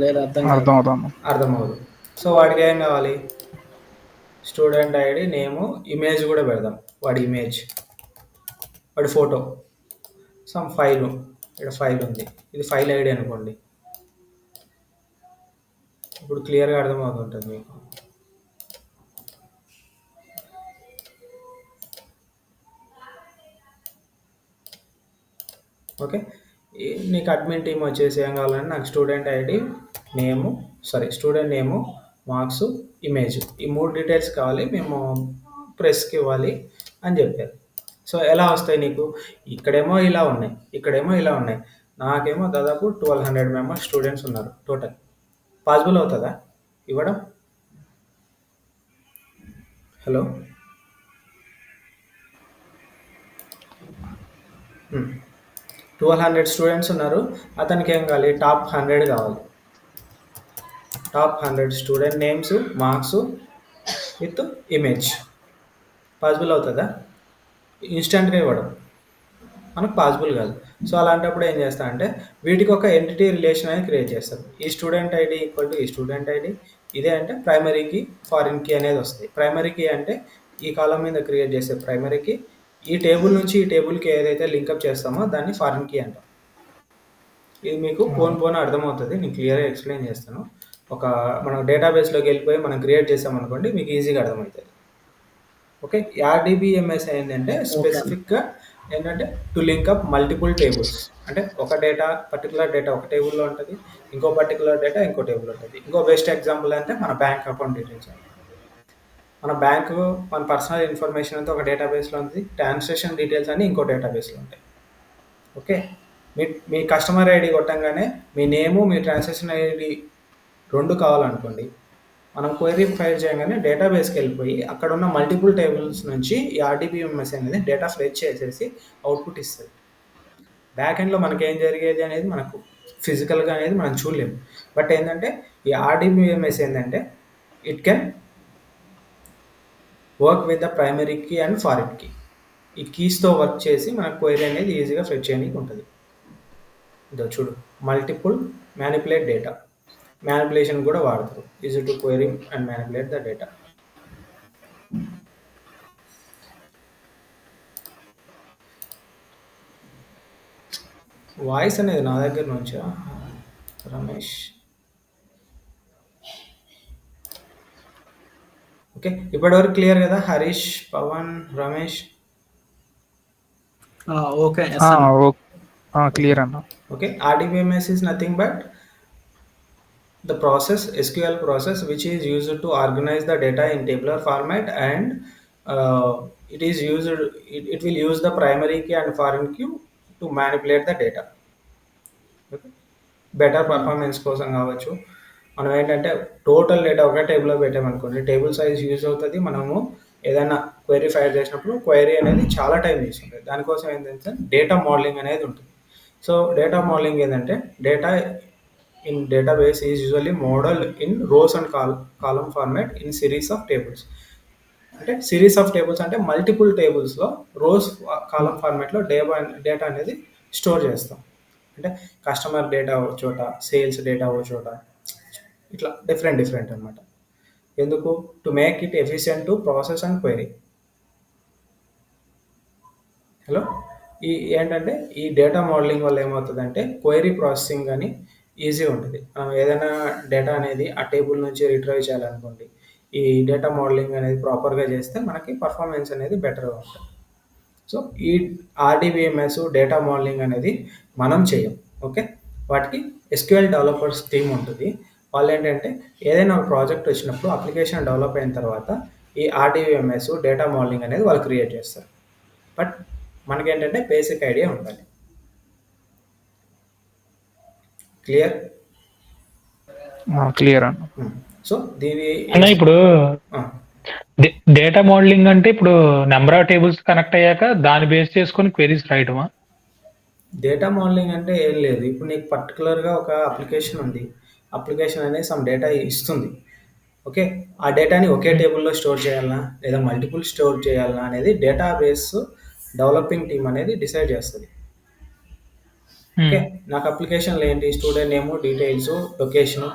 లేదు, అర్థమవుతుంది. సో వాడికి ఏం కావాలి, స్టూడెంట్ ఐడి, నేము, ఇమేజ్ కూడా పెడదాం. వాడి ఇమేజ్, వాడి ఫోటో, సమ్ ఫైల్, ఇక్కడ ఫైల్ ఉంది, ఇది ఫైల్ ఐడి అనుకోండి. ఇప్పుడు క్లియర్గా అర్థమవుతుంటుంది మీకు. ఓకే, నీకు అడ్మిన్ టీమ్ వచ్చేసి ఏం కావాలంటే నాకు స్టూడెంట్ ఐడి, స్టూడెంట్ నేము, మార్క్స్, ఇమేజ్, ఈ 3 డీటెయిల్స్ కావాలి, మేము ప్రెస్కి ఇవ్వాలి అని చెప్పారు. సో ఎలా వస్తాయి నీకు, ఇక్కడేమో ఇలా ఉన్నాయి, ఇక్కడేమో ఇలా ఉన్నాయి. నాకేమో దాదాపు 1200 మెంబర్స్ స్టూడెంట్స్ ఉన్నారు టోటల్. పాసిబుల్ అవుతుందా ఇవ్వడం? హలో, 1200 స్టూడెంట్స్ ఉన్నారు. అతనికి ఏం కావాలి, టాప్ 100 కావాలి. Top 100 student names, marks with image. Possible అవుతుందా? ఇన్స్టెంట్గా ఇవ్వడం మనకు పాసిబుల్ కాదు. సో అలాంటప్పుడు ఏం చేస్తా అంటే వీటికి ఒక ఎంటిటీ రిలేషన్ అనేది క్రియేట్ చేస్తారు. ఈ స్టూడెంట్ ఐడి ఈక్వల్ టు ఈ స్టూడెంట్ ఐడి, ఇదే అంటే ప్రైమరీ కీ, ఫారిన్ కీ అనేది వస్తుంది. ప్రైమరీ కీ అంటే ఈ కాలం మీద క్రియేట్ చేసే ప్రైమరీ కీ, ఈ టేబుల్ నుంచి ఈ టేబుల్కి ఏదైతే లింకప్ చేస్తామో దాన్ని ఫారిన్ కీ అంటాం. ఇది మీకు పోన్ అర్థమవుతుంది, నేను క్లియర్గా ఎక్స్ప్లెయిన్ చేస్తాను. మనం డేటాబేస్లోకి వెళ్ళిపోయి మనం క్రియేట్ చేసామనుకోండి, మీకు ఈజీగా అర్థమవుతుంది. ఓకే, ఆర్డీబీఎంఎస్ ఏంటంటే స్పెసిఫిక్గా ఏంటంటే to link up multiple tables. అంటే ఒక పర్టికులర్ డేటా ఒక టేబుల్లో ఉంటుంది, ఇంకో పర్టికులర్ డేటా ఇంకో టేబుల్ ఉంటుంది. ఇంకో బెస్ట్ ఎగ్జాంపుల్ అంటే మన బ్యాంక్ అకౌంట్ డీటెయిల్స్. మన బ్యాంకు, మన పర్సనల్ ఇన్ఫర్మేషన్ అంతా ఒక డేటాబేస్లో ఉంది, ట్రాన్సాక్షన్ డీటెయిల్స్ అన్నీ ఇంకో డేటాబేస్లో ఉంటాయి. ఓకే, మీ కస్టమర్ ఐడి కొట్టంగానే మీ నేము, మీ ట్రాన్సాక్షన్ ఐడి 2 కావాలనుకోండి, మనం క్వైరీ ఫైల్ చేయగానే డేటాబేస్కి వెళ్ళిపోయి అక్కడ ఉన్న మల్టిపుల్ టేబుల్స్ నుంచి ఈ ఆర్డీబీఎంఎస్ అనేది డేటా ఫ్రెచ్ చేసేసి అవుట్పుట్ ఇస్తుంది. బ్యాక్ ఎండ్లో మనకి ఏం జరిగేది అనేది మనకు ఫిజికల్గా అనేది మనం చూడలేము. బట్ ఏంటంటే ఈ ఆర్డీబీఎంఎస్ ఏంటంటే it can work with the primary key and foreign key. ఈ కీస్తో వర్క్ చేసి మన క్వైరీ అనేది ఈజీగా ఫ్రెచ్ చేయడానికి ఉంటుంది. ఇదో చూడు, మల్టిపుల్ మ్యానిపులేట్ డేటా, మ్యానిపులేషన్ కూడా వాడతారు. Easy to query and manipulate the data. Voice అనేది నా దగ్గర నుంచా రమేష్? ఓకే, ఇప్పటివరకు క్లియర్ కదా హరీష్, పవన్, రమేష్? ఓకే, క్లియర్ అన్న. Okay, RDBMS is nothing but the process, SQL process, which is used to organize the data in tabular format, and it will use the primary key and foreign key to manipulate the data. Okay, better performance కోసం కావచ్చు. మనం ఏంటంటే total data ఒక టేబుల్లో పెట్టామనుకోండి, table size use అవుతుంది. మనము ఏదైనా క్వైరీ ఫైల్ చేసినప్పుడు క్వైరీ అనేది చాలా టైం తీసుకుంటుంది. దానికోసం ఏంటంటే డేటా మోడలింగ్ అనేది ఉంటుంది. సో డేటా మోడలింగ్ ఏంటంటే data in database is usually model in rose and column format in series of tables. అంటే సిరీస్ ఆఫ్ టేబుల్స్ అంటే మల్టిపుల్ టేబుల్స్లో రోస్ కాలమ్ ఫార్మాట్లో డేటా అనేది స్టోర్ చేస్తాం. అంటే కస్టమర్ డేటా ఒక చోట, సేల్స్ డేటా ఒక చోట, ఇట్లా డిఫరెంట్ అనమాట. ఎందుకు? To make it efficient to process and query. Hello, ఏంటంటే ఈ డేటా మోడలింగ్ వల్ల ఏమవుతుందంటే క్వైరీ ప్రాసెసింగ్ కానీ ఈజీ ఉంటుంది. మనం ఏదైనా డేటా అనేది ఆ టేబుల్ నుంచి రిట్రైవ్ చేయాలనుకోండి, ఈ డేటా మోడలింగ్ అనేది ప్రాపర్గా చేస్తే మనకి పర్ఫార్మెన్స్ అనేది బెటర్గా ఉంటుంది. సో ఈ ఆర్డీబీఎంఎస్ డేటా మోడలింగ్ అనేది మనం చేయం. ఓకే, వాటికి ఎస్క్యూఎల్ డెవలపర్స్ టీమ్ ఉంటుంది. వాళ్ళు ఏంటంటే ఏదైనా ఒక ప్రాజెక్ట్ వచ్చినప్పుడు అప్లికేషన్ డెవలప్ అయిన తర్వాత ఈ ఆర్డీబీఎంఎస్ డేటా మోడలింగ్ అనేది వాళ్ళు క్రియేట్ చేస్తారు. బట్ మనకేంటంటే బేసిక్ ఐడియా ఉండాలి. క్లియర్? క్లియర్ అన్న. సో దీని అన్న ఇప్పుడు ఆ, డేటా మోడలింగ్ అంటే ఇప్పుడు నెంబర్ ఆఫ్ టేబుల్స్ కనెక్ట్ అయ్యాక దాన్ని బేస్ చేసుకొని క్వెరీస్ రాయటమా? డేటా మోడలింగ్ అంటే ఏం లేదు. ఇప్పుడు నీకు పర్టికులర్గా ఒక అప్లికేషన్ ఉంది. అప్లికేషన్ అనేది సమ్ డేటా ఇస్తుంది. ఓకే, ఆ డేటాని ఒకే టేబుల్లో స్టోర్ చేయాలన్నా లేదా మల్టిపుల్ స్టోర్ చేయాలన్నా అనేది డేటాబేస్ డెవలపింగ్ టీమ్ అనేది డిసైడ్ చేస్తుంది. ఓకే, నాకు అప్లికేషన్లో ఏంటి, స్టూడెంట్ నేము, డీటెయిల్స్, లొకేషను,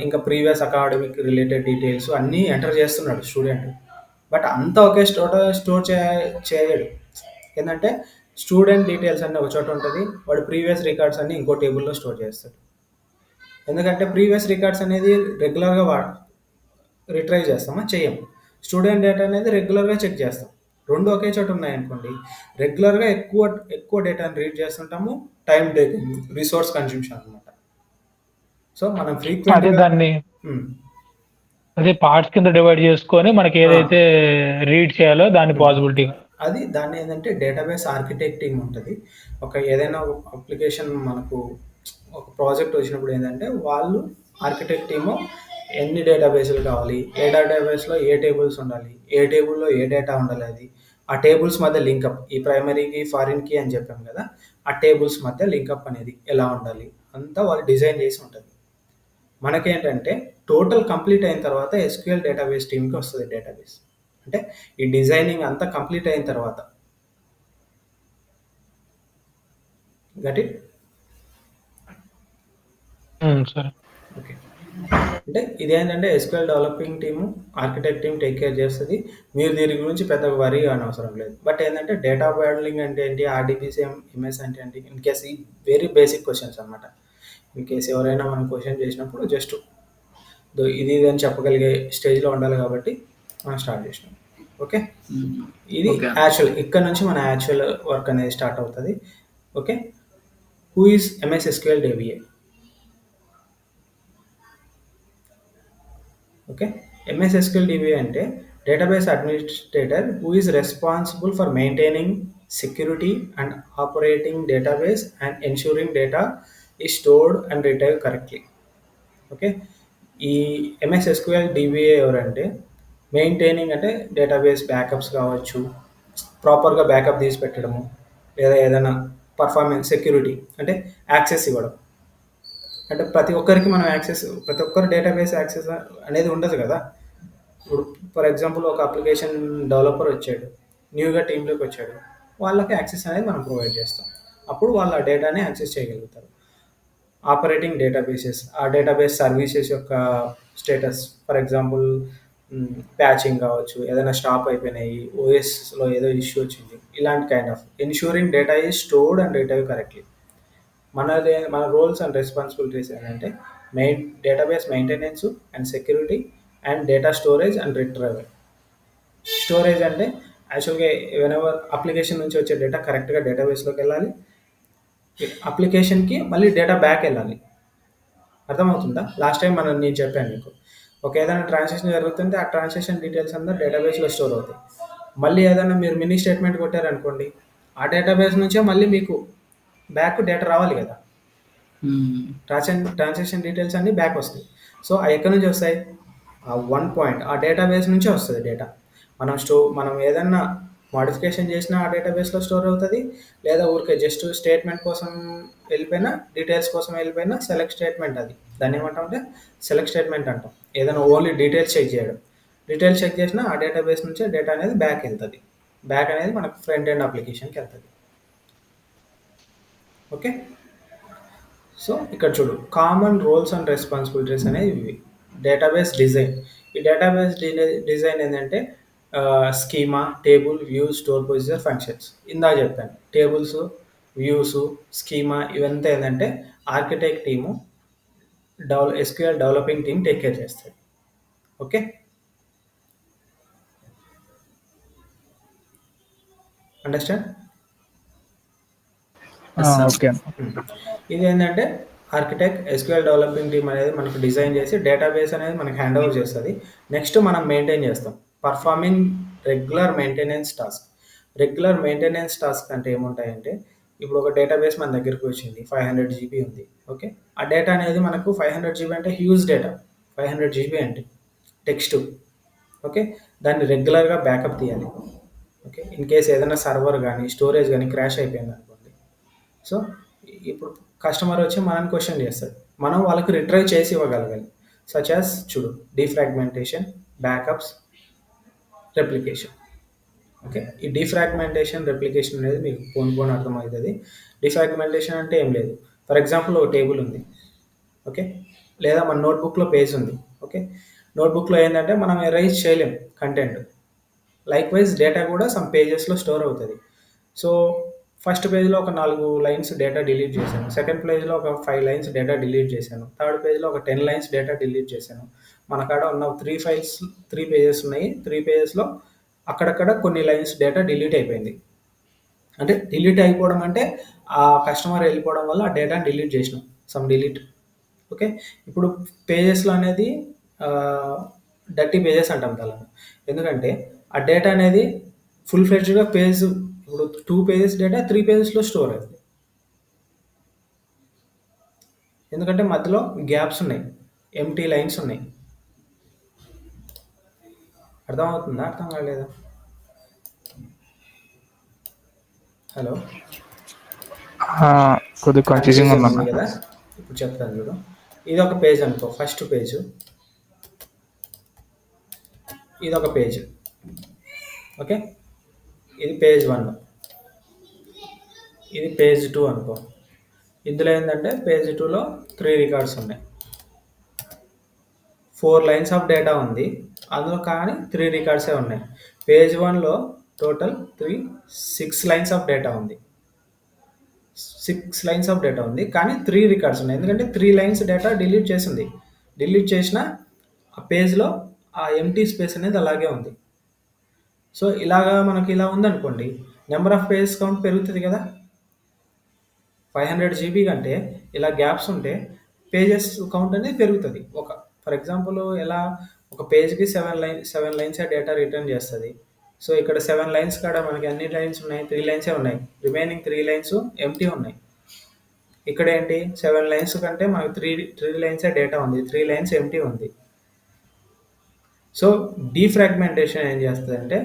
ఇంకా ప్రీవియస్ అకాడమిక్ రిలేటెడ్ డీటెయిల్స్ అన్నీ ఎంటర్ చేస్తున్నాడు స్టూడెంట్. బట్ అంతా ఒకే స్టోర్ చేయడు. ఏంటంటే స్టూడెంట్ డీటెయిల్స్ అన్నీ ఒక చోట ఉంటుంది, వాడు ప్రీవియస్ రికార్డ్స్ అన్నీ ఇంకో టేబుల్లో స్టోర్ చేస్తాడు. ఎందుకంటే ప్రీవియస్ రికార్డ్స్ అనేది రెగ్యులర్గా రిట్రైవ్ చేస్తామా, చెయ్యము. స్టూడెంట్ డేటా అనేది రెగ్యులర్గా చెక్ చేస్తాం. రెండు ఒకే చోట ఉన్నాయనుకోండి, రెగ్యులర్గా ఎక్కువ డేటాని రీడ్ చేస్తుంటాము. టైం టేకింగ్, రిసోర్స్ కన్జ్యూమ్షన్ అనమాట. సో మనం అదే ఫ్రీక్వెంట్గా దాన్ని అదే పార్ట్స్ కింద డివైడ్ చేసుకొని మనకి ఏదైతే రీడ్ చేయాలో దాని పాసిబిలిటీ. దాన్ని ఏంటంటే డేటాబేస్ ఆర్కిటెక్ట్ టీమ్ ఉంటుంది. ఏదైనా ఒక అప్లికేషన్ మనకు ఒక ప్రాజెక్ట్ వచ్చినప్పుడు ఏంటంటే వాళ్ళు ఆర్కిటెక్ట్ టీము ఎన్ని డేటాబేస్లు కావాలి, ఏ డేటాబేస్లో ఏ టేబుల్స్ ఉండాలి, ఏ టేబుల్లో ఏ డేటా ఉండాలి, అది ఆ టేబుల్స్ మధ్య లింకప్, ఈ ప్రైమరీకి ఫారిన్కి అని చెప్పాం కదా, ఆ టేబుల్స్ మధ్య లింకప్ అనేది ఎలా ఉండాలి అంతా వాళ్ళు డిజైన్ చేసి ఉంటుంది. మనకేంటంటే టోటల్ కంప్లీట్ అయిన తర్వాత ఎస్క్యూఎల్ డేటాబేస్ టీమ్కి వస్తుంది డేటాబేస్. అంటే ఈ డిజైనింగ్ అంతా కంప్లీట్ అయిన తర్వాత. Got it? సరే. ఓకే, అంటే ఇదేంటంటే SQL developing team, architect team take care చేస్తుంది. మీరు దీని గురించి పెద్దగా వరీ అవసరం లేదు. బట్ ఏంటంటే డేటా మోడలింగ్ అంటే ఏంటి, ఆర్డీబీసీఎం ఎంఎస్ అంటే ఏంటి, ఇన్ కేస్ ఈ వెరీ బేసిక్ క్వశ్చన్స్ అనమాట. ఇన్ కేస్ ఎవరైనా మనం క్వశ్చన్ చేసినప్పుడు జస్ట్ ఇది అని చెప్పగలిగే స్టేజ్లో ఉండాలి కాబట్టి మనం స్టార్ట్ చేసినాం. ఓకే, ఇది యాక్చువల్, ఇక్కడ నుంచి మన యాక్చువల్ వర్క్ అనేది స్టార్ట్ అవుతుంది. Okay, who is MS SQL DBA? Okay, MS SQL DBA అంటే database administrator who is responsible for maintaining, security and operating database and ensuring data is stored and retrieve correctly. Okay, ఈ MS SQL DBA ఎవరంటే maintaining అంటే database backups కావచ్చు, ప్రాపర్గా backup తీసి పెట్టడము, లేదా ఏదైనా పర్ఫార్మెన్స్, సెక్యూరిటీ అంటే యాక్సెస్ ఇవ్వడం. అంటే ప్రతి ఒక్కరికి మనం ప్రతి ఒక్కరు డేటాబేస్ యాక్సెస్ అనేది ఉండదు కదా. ఇప్పుడు ఫర్ ఎగ్జాంపుల్ ఒక అప్లికేషన్ డెవలపర్ వచ్చాడు, న్యూగా టీంలోకి వచ్చాడు, వాళ్ళకి యాక్సెస్ అనేది మనం ప్రొవైడ్ చేస్తాం. అప్పుడు వాళ్ళు ఆ డేటాని యాక్సెస్ చేయగలుగుతారు. ఆపరేటింగ్ డేటాబేసెస్, ఆ డేటాబేస్ సర్వీసెస్ యొక్క స్టేటస్, ఫర్ ఎగ్జాంపుల్ ప్యాచింగ్ కావచ్చు, ఏదైనా స్టాప్ అయిపోయినాయి, ఓఎస్లో ఏదో ఇష్యూ వచ్చింది, ఇలాంటి kind of ensuring data is stored and retrieve correctly. మన రోల్స్ అండ్ రెస్పాన్సిబిలిటీస్ ఏంటంటే database maintenance and security and data storage and retrieval. Storage అంటే యాక్చువల్గా వెనెవర్ అప్లికేషన్ నుంచి వచ్చే డేటా కరెక్ట్గా డేటాబేస్లోకి వెళ్ళాలి, అప్లికేషన్కి మళ్ళీ డేటా బ్యాక్ వెళ్ళాలి. అర్థమవుతుందా? లాస్ట్ టైం నేను చెప్పాను మీకు, ఏదైనా ట్రాన్సాక్షన్ జరుగుతుంటే ఆ ట్రాన్సాక్షన్ డీటెయిల్స్ అంతా డేటాబేస్లో స్టోర్ అవుతాయి. మళ్ళీ ఏదైనా మీరు మినీ స్టేట్మెంట్ కొట్టారనుకోండి, ఆ డేటాబేస్ నుంచే మళ్ళీ మీకు బ్యాక్ డేటా రావాలి కదా. ట్రాన్సాక్షన్ డీటెయిల్స్ అన్నీ బ్యాక్ వస్తాయి. సో అవి ఎక్కడి నుంచి వస్తాయి? ఆ వన్ పాయింట్, ఆ డేటాబేస్ నుంచే వస్తుంది డేటా. మనం ఏదన్నా మోడిఫికేషన్ చేసినా ఆ డేటాబేస్లో స్టోర్ అవుతుంది, లేదా ఊరికే జస్ట్ స్టేట్మెంట్ కోసం వెళ్ళిపోయినా, డీటెయిల్స్ కోసం వెళ్ళిపోయినా సెలెక్ట్ స్టేట్మెంట్, అది దాన్ని ఏమంటామంటే సెలెక్ట్ స్టేట్మెంట్ అంటాం. ఏదైనా ఓన్లీ డీటెయిల్స్ చెక్ చేయడం, డీటెయిల్స్ చెక్ చేసినా ఆ డేటాబేస్ నుంచే డేటా అనేది బ్యాక్ వెళ్తుంది. బ్యాక్ అనేది మనకు ఫ్రంట్ ఎండ్ అప్లికేషన్కి వెళ్తుంది. ఓకే, సో ఇక్కడ చూడు, కామన్ రోల్స్ అండ్ రెస్పాన్సిబిలిటీస్ అనేవి ఇవి. డేటాబేస్ డిజైన్, ఈ డేటాబేస్ డిజైన్ ఏంటంటే schema, table, view, store, procedure, functions. ఇందా చెప్పాను, టేబుల్స్, వ్యూస్, స్కీమా ఇవంతా ఏంటంటే architect team, SQL developing team take care చేస్తుంది. Okay, understand? Yes, sir. Okay అన్న. ఇది ఏంటంటే ఆర్కిటెక్ట్ ఎస్క్యూఎల్ డెవలపింగ్ టీమ్ అనేది మనకు డిజైన్ చేసి డేటాబేస్ అనేది మనకి హ్యాండ్ ఓవర్ చేస్తుంది. నెక్స్ట్ మనం మెయింటైన్ చేస్తాం. Performing regular maintenance task. Regular maintenance task అంటే ఏముంటాయంటే, ఇప్పుడు ఒక డేటాబేస్ మన దగ్గరికి వచ్చింది, 500 జీబీ ఉంది. ఓకే, ఆ డేటా అనేది మనకు 500 జీబీ అంటే హ్యూజ్ డేటా. 500 జీబీ అంటే టెక్స్ట్. ఓకే, దాన్ని రెగ్యులర్గా బ్యాకప్ తీయాలి. ఓకే, ఇన్ కేస్ ఏదైనా సర్వర్ కానీ స్టోరేజ్ కానీ క్రాష్ అయిపోయింది అనుకోండి, సో ఇప్పుడు కస్టమర్ వచ్చి మనల్ని క్వశ్చన్ చేస్తాడు, మనం వాళ్ళకి రిట్రైవ్ చేసి ఇవ్వగలగాలి. సచ్ యాజ్ చూడు, డిఫ్రాగ్మెంటేషన్, బ్యాకప్స్, రెప్లికేషన్. ఓకే, ఈ డిఫ్రాగ్మెంటేషన్, రెప్లికేషన్ అనేది మీకు పోను అర్థమవుతుంది. డిఫ్రాగ్మెంటేషన్ అంటే ఏం లేదు, ఫర్ ఎగ్జాంపుల్ ఒక టేబుల్ ఉంది. ఓకే, లేదా మన నోట్బుక్లో పేజ్ ఉంది. ఓకే, నోట్బుక్లో ఏంటంటే మనం ఎరైజ్ చేయలేం కంటెంట్. లైక్ వైజ్ డేటా కూడా సమ్ పేజెస్లో స్టోర్ అవుతుంది. సో ఫస్ట్ పేజ్లో ఒక 4 లైన్స్ డేటా డిలీట్ చేశాను, సెకండ్ పేజ్లో ఒక 5 లైన్స్ డేటా డిలీట్ చేశాను, థర్డ్ పేజ్లో ఒక 10 లైన్స్ డేటా డిలీట్ చేశాను. మన కాడ ఉన్న 3 పేజెస్ ఉన్నాయి. 3 పేజెస్లో అక్కడక్కడ కొన్ని లైన్స్ డేటా డిలీట్ అయిపోయింది. అంటే డిలీట్ అయిపోవడం అంటే ఆ కస్టమర్ వెళ్ళిపోవడం వల్ల ఆ డేటాని డిలీట్ చేసినాం, సమ్ డిలీట్. ఓకే, ఇప్పుడు పేజెస్లో అనేది డర్టీ పేజెస్ అంటాం దాన్ని. ఎందుకంటే ఆ డేటా అనేది ఫుల్ ఫ్లెడ్జ్డ్గా పేజ్, ఇప్పుడు 2 పేజెస్ డేటా 3 పేజెస్లో స్టోర్ అవుతుంది. ఎందుకంటే మధ్యలో గ్యాప్స్ ఉన్నాయి, ఎంటీ లైన్స్ ఉన్నాయి. అర్థమవుతుందా? అర్థం కాలేదా? హలో, కొద్దిగా కన్ఫ్యూజింగ్ ఉంది ఉందన్న. కదా, ఇప్పుడు చెప్తాను చూడు. ఇది ఒక పేజ్ అనుకో, ఫస్ట్ పేజ్. ఇది ఒక పేజ్. ఓకే, ఇది పేజ్ 1, ఇది పేజ్ 2 అనుకో. ఇందులో ఏంటంటే పేజ్ 2లో 3 రికార్డ్స్ ఉన్నాయి, 4 లైన్స్ ఆఫ్ డేటా ఉంది అందులో, కానీ 3 రికార్డ్సే ఉన్నాయి. పేజ్ 1లో టోటల్ 6 లైన్స్ ఆఫ్ డేటా ఉంది. 6 లైన్స్ ఆఫ్ డేటా ఉంది, కానీ 3 రికార్డ్స్ ఉన్నాయి. ఎందుకంటే 3 లైన్స్ డేటా డిలీట్ చేసింది. డిలీట్ చేసిన ఆ పేజ్లో ఆ ఎంటీ స్పేస్ అనేది అలాగే ఉంది. సో ఇలాగా మనకి ఇలా ఉందనుకోండి, నెంబర్ ఆఫ్ పేజెస్ కౌంట్ పెరుగుతుంది కదా. 500 జీబీ కంటే ఇలా గ్యాప్స్ ఉంటే పేజెస్ కౌంట్ అనేది పెరుగుతుంది. ఫర్ ఎగ్జాంపుల్ ఎలా, ఒక పేజ్కి 7 లైన్స్ డేటా రిటర్న్ చేస్తుంది. సో ఇక్కడ 7 లైన్స్ కాడ మనకి అన్ని లైన్స్ ఉన్నాయి, 3 లైన్సే ఉన్నాయి. రిమైనింగ్ 3 లైన్స్ ఎంటీ ఉన్నాయి. ఇక్కడ ఏంటి, 7 లైన్స్ కంటే మనకి 3 లైన్సే డేటా ఉంది, 3 లైన్స్ ఎంటీ ఉంది. సో డీఫ్రాగ్మెంటేషన్ ఏం చేస్తుందంటే,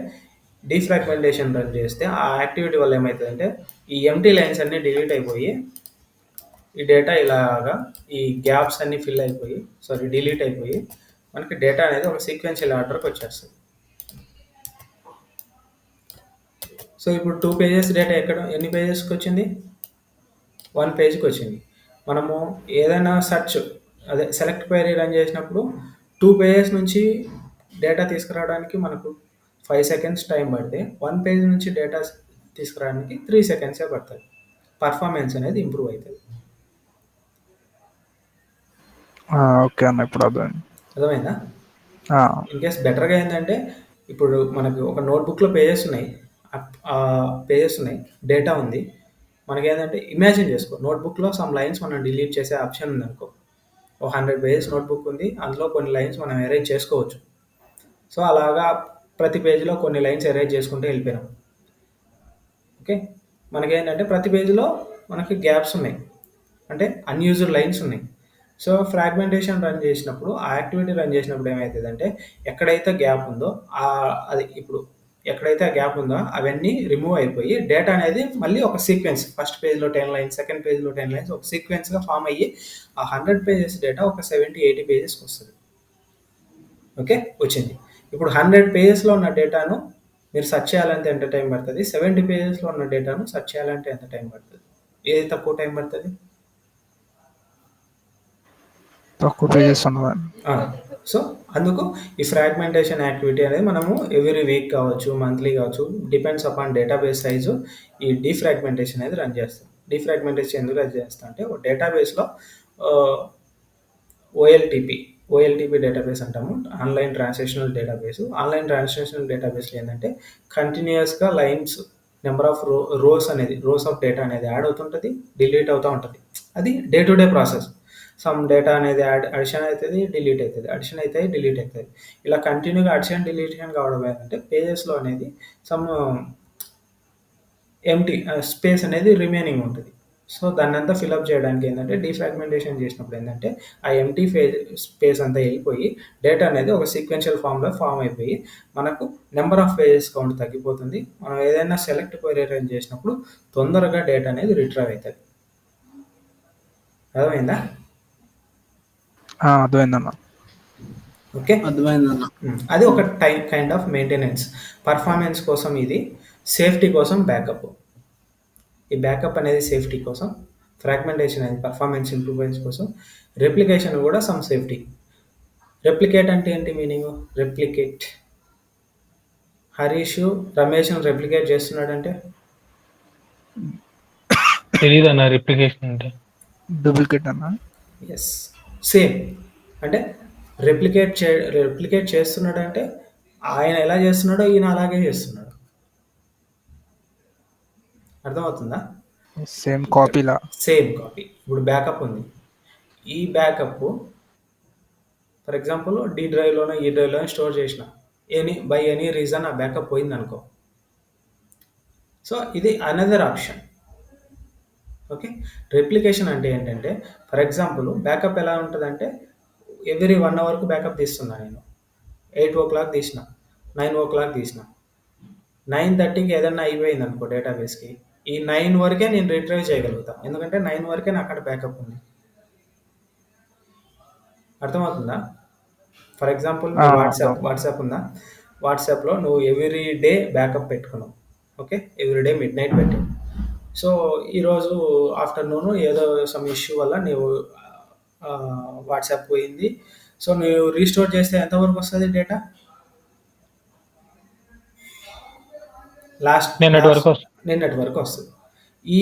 డీఫ్రాగ్మెంటేషన్ రన్ చేస్తే ఆ యాక్టివిటీ వల్ల ఏమవుతుందంటే, ఈ ఎంటీ లైన్స్ అన్నీ డిలీట్ అయిపోయి ఈ డేటా ఇలాగా ఈ గ్యాప్స్ అన్నీ డిలీట్ అయిపోయి మనకి డేటా అనేది ఒక సీక్వెన్షియల్ ఆర్డర్కి వచ్చేస్తుంది. సో ఇప్పుడు 2 పేజెస్ డేటా ఎన్ని పేజెస్కి వచ్చింది? 1 పేజ్కి వచ్చింది. మనము ఏదైనా సెలెక్ట్ క్వైరీ రన్ చేసినప్పుడు 2 పేజెస్ నుంచి డేటా తీసుకురావడానికి మనకు 5 సెకండ్స్ టైం పడితే 1 పేజ్ నుంచి డేటా తీసుకురావడానికి 3 సెకండ్సే పడుతుంది. పర్ఫార్మెన్స్ అనేది ఇంప్రూవ్ అవుతుంది. ఓకే అన్న, ఇప్పుడు అర్థమైందా? ఇన్ కేస్ బెటర్గా ఏంటంటే, ఇప్పుడు మనకు ఒక నోట్బుక్లో పేజెస్ ఉన్నాయి, డేటా ఉంది. మనకి ఏంటంటే ఇమాజిన్ చేసుకో, నోట్బుక్లో సమ్ లైన్స్ మనం డిలీట్ చేసే ఆప్షన్ ఉంది అనుకో. 100 పేజెస్ నోట్బుక్ ఉంది, అందులో కొన్ని లైన్స్ మనం ఎరేజ్ చేసుకోవచ్చు. సో అలాగా ప్రతి పేజీలో కొన్ని లైన్స్ ఎరేజ్ చేసుకుంటూ వెళ్ళిపోయినాం. ఓకే, మనకేంటంటే ప్రతి పేజీలో మనకి గ్యాప్స్ ఉన్నాయి, అంటే అన్యూజ్డ్ లైన్స్ ఉన్నాయి. సో ఫ్రాగ్మెంటేషన్ రన్ చేసినప్పుడు, ఆ యాక్టివిటీ రన్ చేసినప్పుడు ఏమవుతుందంటే, ఎక్కడైతే గ్యాప్ ఉందో ఎక్కడైతే ఆ గ్యాప్ ఉందో అవన్నీ రిమూవ్ అయిపోయి డేటా అనేది మళ్ళీ ఒక సీక్వెన్స్, ఫస్ట్ పేజ్లో 10 లైన్స్, సెకండ్ పేజ్లో 10 లైన్స్, ఒక సీక్వెన్స్గా ఫామ్ అయ్యి ఆ 100 పేజెస్ డేటా ఒక 70-80 పేజెస్కి వస్తుంది. ఓకే, వచ్చింది. ఇప్పుడు 100 పేజెస్లో ఉన్న డేటాను మీరు సెర్చ్ చేయాలంటే ఎంత టైం పడుతుంది? 70 పేజెస్లో ఉన్న డేటాను సెర్చ్ చేయాలంటే ఎంత టైం పడుతుంది? ఏది తక్కువ టైం పడుతుంది? తక్కువ పేజెస్ ఉన్నదాన్ని. సో అందుకు ఈ ఫ్రాగ్మెంటేషన్ యాక్టివిటీ అనేది మనము ఎవ్రీ వీక్ కావచ్చు, మంత్లీ కావచ్చు, డిపెండ్స్ అపాన్ డేటాబేస్ సైజు, ఈ డీఫ్రాగ్మెంటేషన్ అనేది రన్ చేస్తాం. డీఫ్రాగ్మెంటేషన్ ఎందుకు రన్ చేస్తాం అంటే, ఒక డేటాబేస్లో ఓఎల్టీపీ డేటాబేస్ అంటాము, online transactional database. Online transactional డేటాబేస్లో ఏంటంటే కంటిన్యూస్గా lines number of rows of data అనేది యాడ్ అవుతుంటుంది, డిలీట్ అవుతూ ఉంటుంది. అది day to day process. Some data అనేది అడిషన్ అవుతుంది, డిలీట్ అవుతుంది, అడిషన్ అవుతుంది, డిలీట్ అవుతుంది. ఇలా కంటిన్యూగా అడిషన్ డిలీషన్ కావడం ఏంటంటే పేజెస్లో అనేది సమ్ ఎంటీ స్పేస్ అనేది రిమైనింగ్ ఉంటుంది. సో దాన్ని అంతా ఫిల్అప్ చేయడానికి ఏంటంటే డీఫ్రాగ్మెంటేషన్ చేసినప్పుడు ఏంటంటే ఆ ఎంటీ స్పేస్ అంతా వెళ్ళిపోయి డేటా అనేది ఒక సీక్వెన్షియల్ ఫామ్లో ఫామ్ అయిపోయి మనకు నెంబర్ ఆఫ్ పేజెస్ కౌంట్ తగ్గిపోతుంది. మనం ఏదైనా సెలెక్ట్ క్వెరీ రన్ చేసినప్పుడు తొందరగా డేటా అనేది రిట్రైవ్ అవుతుంది. అర్థమైందా? అర్థమైందన్న. ఓకే, అర్థమైందన్న. అది ఒక కైండ్ ఆఫ్ మెయింటెనెన్స్. పర్ఫార్మెన్స్ కోసం, ఇది సేఫ్టీ కోసం బ్యాకప్. ఈ బ్యాకప్ అనేది సేఫ్టీ కోసం, ఫ్రాగ్మెంటేషన్ అనేది పర్ఫార్మెన్స్ ఇంప్రూవ్మెంట్స్ కోసం, రెప్లికేషన్ కూడా సమ్ సేఫ్టీ. రెప్లికేట్ అంటే ఏంటి మీనింగ్? రెప్లికేట్ హరీష్ రమేష్ను రెప్లికేట్ చేస్తున్నాడంటే తెలియదు అన్న రిప్లికేషన్ అంటే. డూప్లికేట్ అన్న. Yes, same. అంటే రెప్లికేట్ చేస్తున్నాడంటే ఆయన ఎలా చేస్తున్నాడో ఈయన అలాగే చేస్తున్నాడు. అర్థమవుతుందా? సేమ్ కాపీలా. Same copy. ఇప్పుడు బ్యాకప్ ఉంది. ఈ బ్యాకప్ ఫర్ ఎగ్జాంపుల్ డి డ్రైవ్లోనో ఈ డ్రైవ్లోనో స్టోర్ చేసిన, బై ఎనీ రీజన్ ఆ బ్యాకప్ పోయింది అనుకో, సో ఇది అనదర్ ఆప్షన్. ఓకే, రెప్లికేషన్ అంటే ఏంటంటే ఫర్ ఎగ్జాంపుల్ బ్యాకప్ ఎలా ఉంటుందంటే ఎవ్రీ 1 అవర్కు బ్యాకప్ తీస్తున్నా. నేను 8 o'clock తీసిన, 9 o'clock తీసిన, 9:30కి ఏదన్నా అయిపోయింది అనుకో డేటాబేస్కి, ఈ 9 వరకే నేను రిట్రైవ్ చేయగలుగుతాను. ఎందుకంటే 9 వరకే నాకు అక్కడ బ్యాకప్ ఉంది. అర్థమవుతుందా? ఫర్ ఎగ్జాంపుల్ వాట్సాప్ ఉందా? వాట్సాప్లో నువ్వు ఎవ్రీ డే బ్యాకప్ పెట్టుకున్నావు. Okay, every day mid night పెట్టావు. సో ఈరోజు ఆఫ్టర్నూన్ ఏదో సమ్ ఇష్యూ వల్ల నీవు వాట్సాప్ పోయింది. సో నువ్వు రీస్టోర్ చేస్తే ఎంతవరకు వస్తుంది డేటా? నిన్నటి వరకు వస్తుంది. ఈ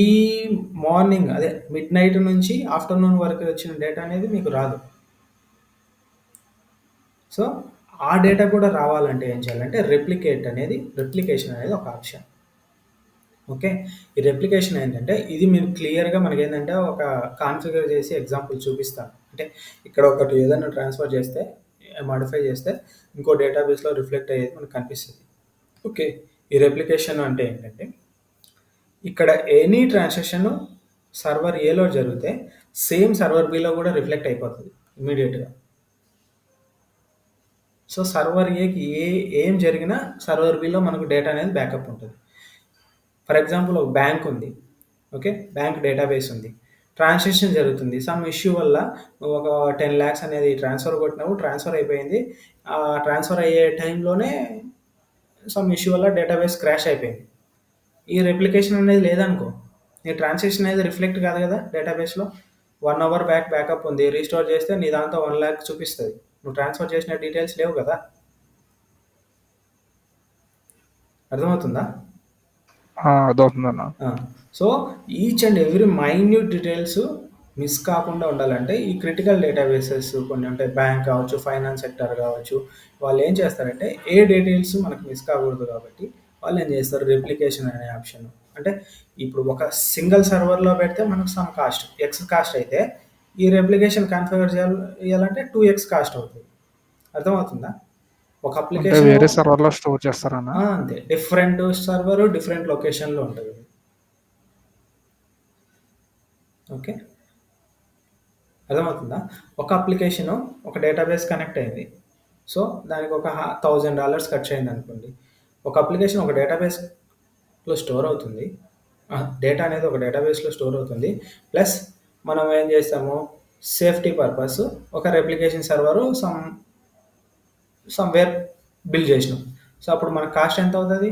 మార్నింగ్ అదే మిడ్ నైట్ నుంచి ఆఫ్టర్నూన్ వరకు వచ్చిన డేటా అనేది మీకు రాదు. సో ఆ డేటా కూడా రావాలంటే ఏం చేయాలంటే రెప్లికేషన్ అనేది ఒక ఆప్షన్. ఓకే, ఈ రెప్లికేషన్ ఏంటంటే ఇది మీరు క్లియర్గా మనకి ఏంటంటే ఒక కాన్ఫిగర్ చేసి ఎగ్జాంపుల్ చూపిస్తాను. అంటే ఇక్కడ ఒకటి ఏదైనా ట్రాన్స్ఫర్ చేస్తే, మాడిఫై చేస్తే ఇంకో డేటాబేస్లో రిఫ్లెక్ట్ అయ్యేది మనకు కనిపిస్తుంది. ఓకే, ఈ రెప్లికేషన్ అంటే ఏంటంటే ఇక్కడ ఎనీ ట్రాన్సాక్షన్ సర్వర్ ఏలో జరిగితే సేమ్ సర్వర్ బిలో కూడా రిఫ్లెక్ట్ అయిపోతుంది ఇమీడియట్గా. సో సర్వర్ ఏకి ఏం జరిగినా సర్వర్ బిలో మనకు డేటా అనేది బ్యాకప్ ఉంటుంది. ఫర్ ఎగ్జాంపుల్ ఒక బ్యాంక్ ఉంది. ఓకే, బ్యాంక్ డేటాబేస్ ఉంది, ట్రాన్సాక్షన్ జరుగుతుంది. సమ్ ఇష్యూ వల్ల ఒక 10 lakhs అనేది ట్రాన్స్ఫర్ కొట్టినావు, ట్రాన్స్ఫర్ అయిపోయింది. ఆ ట్రాన్స్ఫర్ అయ్యే టైంలోనే సమ్ ఇష్యూ వల్ల డేటాబేస్ క్రాష్ అయిపోయింది. ఈ రెప్లికేషన్ అనేది లేదనుకో, నీ ట్రాన్సాక్షన్ అనేది రిఫ్లెక్ట్ కాదు కదా డేటాబేస్లో. 1 hour బ్యాకప్ ఉంది, రీస్టోర్ చేస్తే నీ దాంతో 1 lakh చూపిస్తుంది. నువ్వు ట్రాన్స్ఫర్ చేసిన డీటెయిల్స్ లేవు కదా. అర్థమవుతుందా? అర్థమవుతుందన్న. So each and every minute details miss కాకుండా ఉండాలంటే ఈ క్రిటికల్ డేటాబేసెస్ కొన్ని ఉంటాయి, బ్యాంక్ కావచ్చు, ఫైనాన్స్ సెక్టర్ కావచ్చు. వాళ్ళు ఏం చేస్తారంటే ఏ డీటెయిల్స్ మనకు మిస్ కాకూడదు కాబట్టి వాళ్ళు ఏం చేస్తారు, రెప్లికేషన్ అనే ఆప్షన్. అంటే ఇప్పుడు ఒక సింగిల్ సర్వర్లో పెడితే మనకు సమ్ కాస్ట్ ఎక్స్ కాస్ట్ అయితే, ఈ రెప్లికేషన్ కన్ఫిగర్ చేయాలంటే 2x కాస్ట్ అవుతుంది. అర్థమవుతుందా? ఒక అప్లికేషన్ వేరే సర్వర్లో స్టోర్ చేస్తారన్నా? అంతే, డిఫరెంట్ సర్వర్ డిఫరెంట్ లొకేషన్లో ఉంటుంది. ఓకే, అర్థమవుతుందా? ఒక అప్లికేషను ఒక డేటాబేస్ కనెక్ట్ అయింది. సో దానికి ఒక $1000 ఖర్చు అయింది అనుకోండి. ఒక అప్లికేషన్ ఒక డేటాబేస్లో స్టోర్ అవుతుంది, డేటా అనేది ఒక డేటాబేస్లో స్టోర్ అవుతుంది. ప్లస్ మనం ఏం చేస్తాము, సేఫ్టీ పర్పస్ ఒక రెప్లికేషన్ సర్వరు సమ్వేర్ బిల్డ్ చేసినాం. సో అప్పుడు మన కాస్ట్ ఎంత అవుతుంది?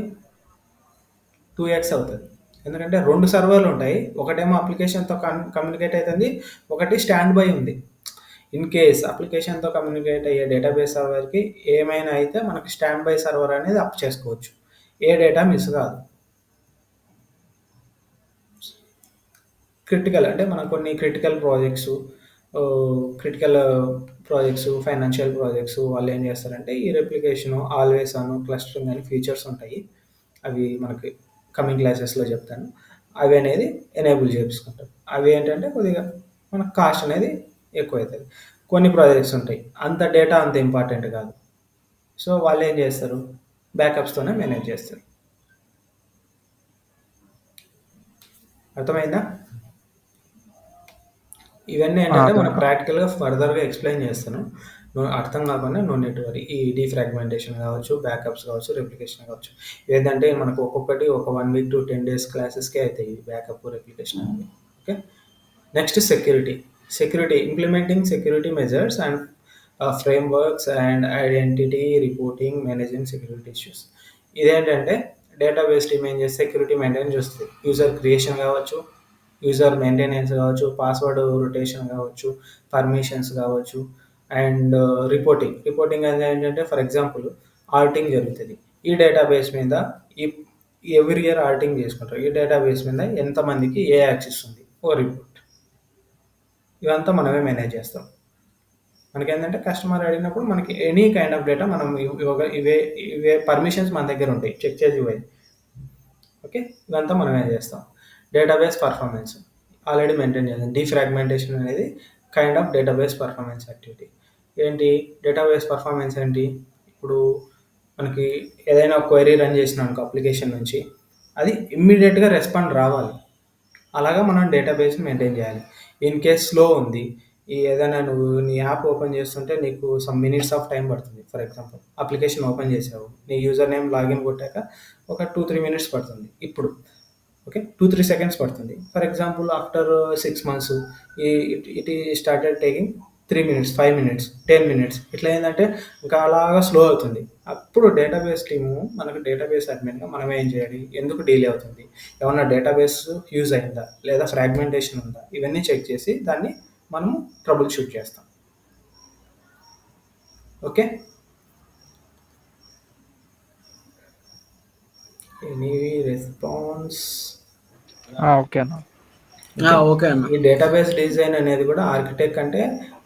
2x అవుతుంది. ఎందుకంటే 2 సర్వర్లు ఉంటాయి, ఒకటేమో అప్లికేషన్తో కమ్యూనికేట్ అవుతుంది, ఒకటి స్టాండ్ బై ఉంది. ఇన్ కేస్ అప్లికేషన్తో కమ్యూనికేట్ అయ్యే డేటాబేస్ సర్వర్కి ఏమైనా అయితే మనకి స్టాండ్ బై సర్వర్ అనేది అప్ చేసుకోవచ్చు, ఏ డేటా మిస్ కాదు. క్రిటికల్ అంటే మనం కొన్ని క్రిటికల్ ప్రాజెక్ట్స్, ఫైనాన్షియల్ ప్రాజెక్ట్స్ వాళ్ళు ఏం చేస్తారంటే ఈ రెప్లికేషను, ఆల్వేస్ ఆన్, క్లస్టరింగ్ అని ఫీచర్స్ ఉంటాయి. అవి మనకి కమింగ్ క్లాసెస్లో చెప్తాను. అవి అనేది ఎనేబుల్ చేసుకుంటాం. అవి ఏంటంటే కొద్దిగా మనకు కాస్ట్ అనేది ఎక్కువ అవుతుంది. కొన్ని ప్రాజెక్ట్స్ ఉంటాయి అంత డేటా అంత ఇంపార్టెంట్ కాదు. సో వాళ్ళు ఏం చేస్తారు, బ్యాకప్స్తోనే మేనేజ్ చేస్తారు. అర్థమైందా? ఇవన్నీ ఏంటంటే మనం ప్రాక్టికల్గా ఫర్దర్గా ఎక్స్ప్లెయిన్ చేస్తాను. నువ్వు అర్థం కాకుండా నో నెట్ వరీ. ఈ డీఫ్రాగ్మెంటేషన్ కావచ్చు, బ్యాకప్స్ కావచ్చు, రెప్లికేషన్ కావచ్చు. ఏంటంటే మనకు ఒక్కొక్కటి ఒక 1 వీక్ టు 10 డేస్ క్లాసెస్కే అవుతాయి బ్యాకప్, రెప్లికేషన్ అనేది. Okay. Next security implementing security measures and frameworks and identity reporting managing security issues. ఇదేంటంటే డేటాబేస్ టీమ్ ఏం చేస్తే సెక్యూరిటీ మెయింటైన్ చేస్తుంది. యూజర్ క్రియేషన్ కావచ్చు, యూజర్ మెయింటెనెన్స్ కావచ్చు, పాస్వర్డ్ రొటేషన్ కావచ్చు, పర్మిషన్స్ కావచ్చు, అండ్ రిపోర్టింగ్ అనేది ఏంటంటే ఫర్ ఎగ్జాంపుల్ ఆడిటింగ్ జరుగుతుంది. ఈ డేటాబేస్ మీద ఈ ఎవ్రీ ఇయర్ ఆడిటింగ్ చేసుకుంటారు. ఈ డేటాబేస్ మీద ఎంతమందికి ఏ యాక్సెస్ ఉంది ఓ రిపోర్ట్. ఇవంతా మనమే మేనేజ్ చేస్తాం. మనకేంటంటే కస్టమర్ అడిగినప్పుడు మనకి ఎనీ కైండ్ ఆఫ్ డేటా మనం ఇవే పర్మిషన్స్ మన దగ్గర ఉంటాయి, చెక్ చేసి ఇవ్వాలి. ఓకే. ఇదంతా మనమే చేస్తాం. డేటాబేస్ పర్ఫార్మెన్స్ ఆల్రెడీ మెయింటైన్ చేయాలి. డీఫ్రాగ్మెంటేషన్ అనేది kind of database performance activity. ఏంటి డేటాబేస్ పర్ఫార్మెన్స్ ఏంటి? ఇప్పుడు మనకి ఏదైనా క్వైరీ రన్ చేసినాక అప్లికేషన్ నుంచి అది ఇమ్మీడియట్గా రెస్పాండ్ రావాలి. అలాగా మనం డేటాబేస్ మెయింటైన్ చేయాలి. ఇన్ కేస్ స్లో ఉంది, ఈ ఏదైనా నువ్వు నీ యాప్ ఓపెన్ చేస్తుంటే నీకు సమ్ మినిట్స్ ఆఫ్ టైం పడుతుంది. ఫర్ ఎగ్జాంపుల్ అప్లికేషన్ ఓపెన్ చేసావు, నీ యూజర్ నేమ్ లాగిన్ కొట్టాక ఒక 2-3 మినిట్స్ పడుతుంది. ఇప్పుడు ఓకే 2-3 సెకండ్స్ పడుతుంది. For example after 6 months it started taking 3 minutes, 5 minutes, 10 minutes. ఇట్లా ఏంటంటే ఇంకా అలాగా స్లో అవుతుంది. అప్పుడు డేటాబేస్ టీము మనకు డేటాబేస్ అడ్మిన్గా మనం ఏం చేయాలి, ఎందుకు డిలే అవుతుంది, ఏమన్నా డేటాబేస్ యూజ్ అయిందా లేదా ఫ్రాగ్మెంటేషన్ ఉందా, ఇవన్నీ చెక్ చేసి దాన్ని మనము ట్రబుల్ షూట్ చేస్తాం. ఓకే. Any response? ఓకే అన్న. ఓకే అన్న. ఈ డేటాబేస్ డిజైన్ అనేది కూడా ఆర్కిటెక్ట్ అంటే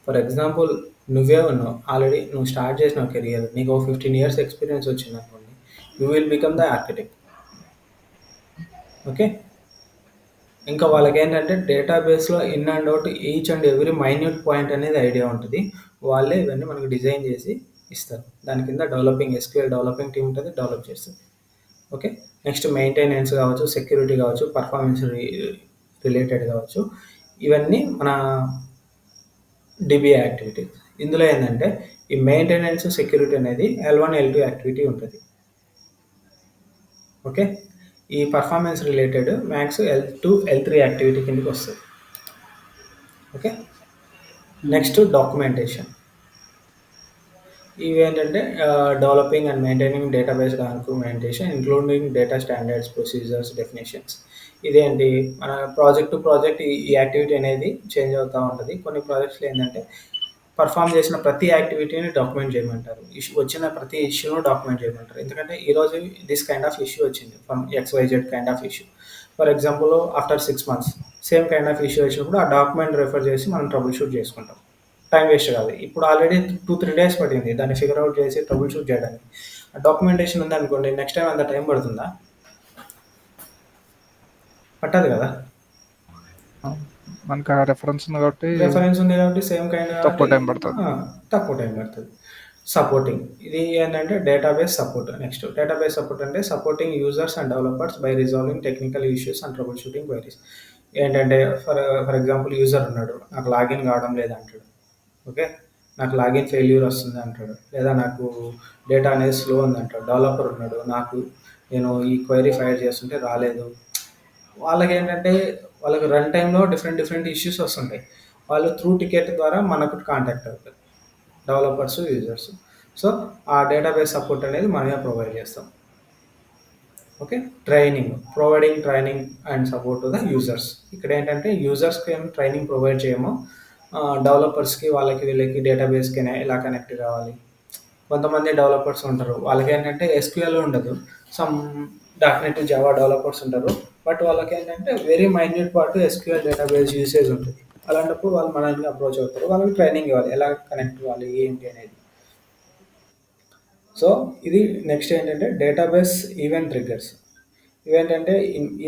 ఫర్ ఎగ్జాంపుల్ నువ్వే ఉన్నావు, ఆల్రెడీ నువ్వు స్టార్ట్ చేసిన కెరియర్, నీకు 15 years ఎక్స్పీరియన్స్ వచ్చింది అనుకోండి, you will become the architect. Okay. ఇంకా వాళ్ళకి ఏంటంటే డేటాబేస్లో in and out each and every minute point అనేది ఐడియా ఉంటుంది. వాళ్ళే ఇవన్నీ మనకు డిజైన్ చేసి ఇస్తారు. దాని కింద డెవలపింగ్ ఎస్క్యూఎల్ డెవలపింగ్ టీమ్ ఉంటుంది, డెవలప్ చేస్తుంది. ఓకే. నెక్స్ట్ మెయింటెనెన్స్ కావచ్చు, సెక్యూరిటీ కావచ్చు, పర్ఫార్మెన్స్ రిలేటెడ్ కావచ్చు, ఇవన్నీ మన డిబిఐ యాక్టివిటీ. ఇందులో ఏంటంటే ఈ మెయింటెనెన్స్ సెక్యూరిటీ అనేది L1 L2 యాక్టివిటీ ఉంటుంది. ఓకే. ఈ performance related max L2 L3 activity కిందకి వస్తుంది. ఓకే. Next documentation. ఇవి ఏంటంటే developing and maintaining database documentation including data standards, procedures, definitions. ఇదేంటి మన ప్రాజెక్ట్ టు ప్రాజెక్ట్ ఈ యాక్టివిటీ అనేది చేంజ్ అవుతూ ఉంటుంది. కొన్ని ప్రాజెక్ట్స్లో ఏంటంటే పర్ఫామ్ చేసిన ప్రతి యాక్టివిటీని డాక్యుమెంట్ చేయమంటారు, వచ్చిన ప్రతి ఇష్యూను డాక్యుమెంట్ చేయమంటారు. ఎందుకంటే ఈరోజు దిస్ కైండ్ ఆఫ్ ఇష్యూ వచ్చింది from XYZ kind of issue. For example after 6 months same kind of issue వచ్చినప్పుడు ఆ డాక్యుమెంట్ రెఫర్ చేసి మనం ట్రబుల్ షూట్ చేసుకుంటాం. టైం వేస్ట్ కాదు. ఇప్పుడు ఆల్రెడీ 2-3 days పట్టింది దాన్ని ఫిగర్ అవుట్ చేసి ట్రబుల్ షూట్ చేయడానికి. ఆ డాక్యుమెంటేషన్ ఉందనుకోండి, నెక్స్ట్ టైం అంత టైం పడుతుందా? పట్టదు కదా. మనకు ఆ రెఫరెన్స్ ఉంది కాబట్టి సేమ్ కైండ్ తక్కువ టైం పడుతుంది. తక్కువ టైం పడుతుంది. సపోర్టింగ్. ఇది ఏంటంటే database support. Next database support అంటే supporting users and developers by resolving technical issues and troubleshooting queries. ఏంటంటే ఫర్ ఎగ్జాంపుల్ యూజర్ ఉన్నాడు, నాకు లాగిన్ కావడం లేదంటాడు. ఓకే. నాకు లాగిన్ ఫెయిల్యూర్ వస్తుంది అంటాడు, లేదా నాకు డేటా అనేది స్లో ఉంది అంటాడు. డెవలపర్ ఉన్నాడు, నేను ఈ క్వైరీ ఫైర్ చేస్తుంటే రాలేదు. వాళ్ళకి ఏంటంటే వాళ్ళకి రన్ టైంలో డిఫరెంట్ ఇష్యూస్ వస్తుంటాయి. వాళ్ళు త్రూ టికెట్ ద్వారా మనకు కాంటాక్ట్ అవుతారు డెవలపర్స్, యూజర్స్. సో ఆ డేటాబేస్ సపోర్ట్ అనేది మనమే ప్రొవైడ్ చేస్తాం. Okay. Providing training and support to the users. ఇక్కడ ఏంటంటే యూజర్స్కి ఏం ట్రైనింగ్ ప్రొవైడ్ చేయమో, డెవలపర్స్కి వీళ్ళకి డేటాబేస్కి ఎలా కనెక్ట్ కావాలి. కొంతమంది డెవలపర్స్ ఉంటారు, వాళ్ళకి ఏంటంటే SQL ఉండదు, సమ్ .NET జావా డెవలపర్స్ ఉంటారు, బట్ వాళ్ళకి ఏంటంటే very minute part SQL database usage ఉంటుంది. అలాంటప్పుడు వాళ్ళు మనల్ని అప్రోచ్ అవుతారు, వాళ్ళకి ట్రైనింగ్ ఇవ్వాలి ఎలా కనెక్ట్ ఇవ్వాలి ఏంటి అనేది. సో ఇది నెక్స్ట్ ఏంటంటే డేటాబేస్ ఈవెంట్ ట్రిగ్గర్స్. ఈవెంట్ అంటే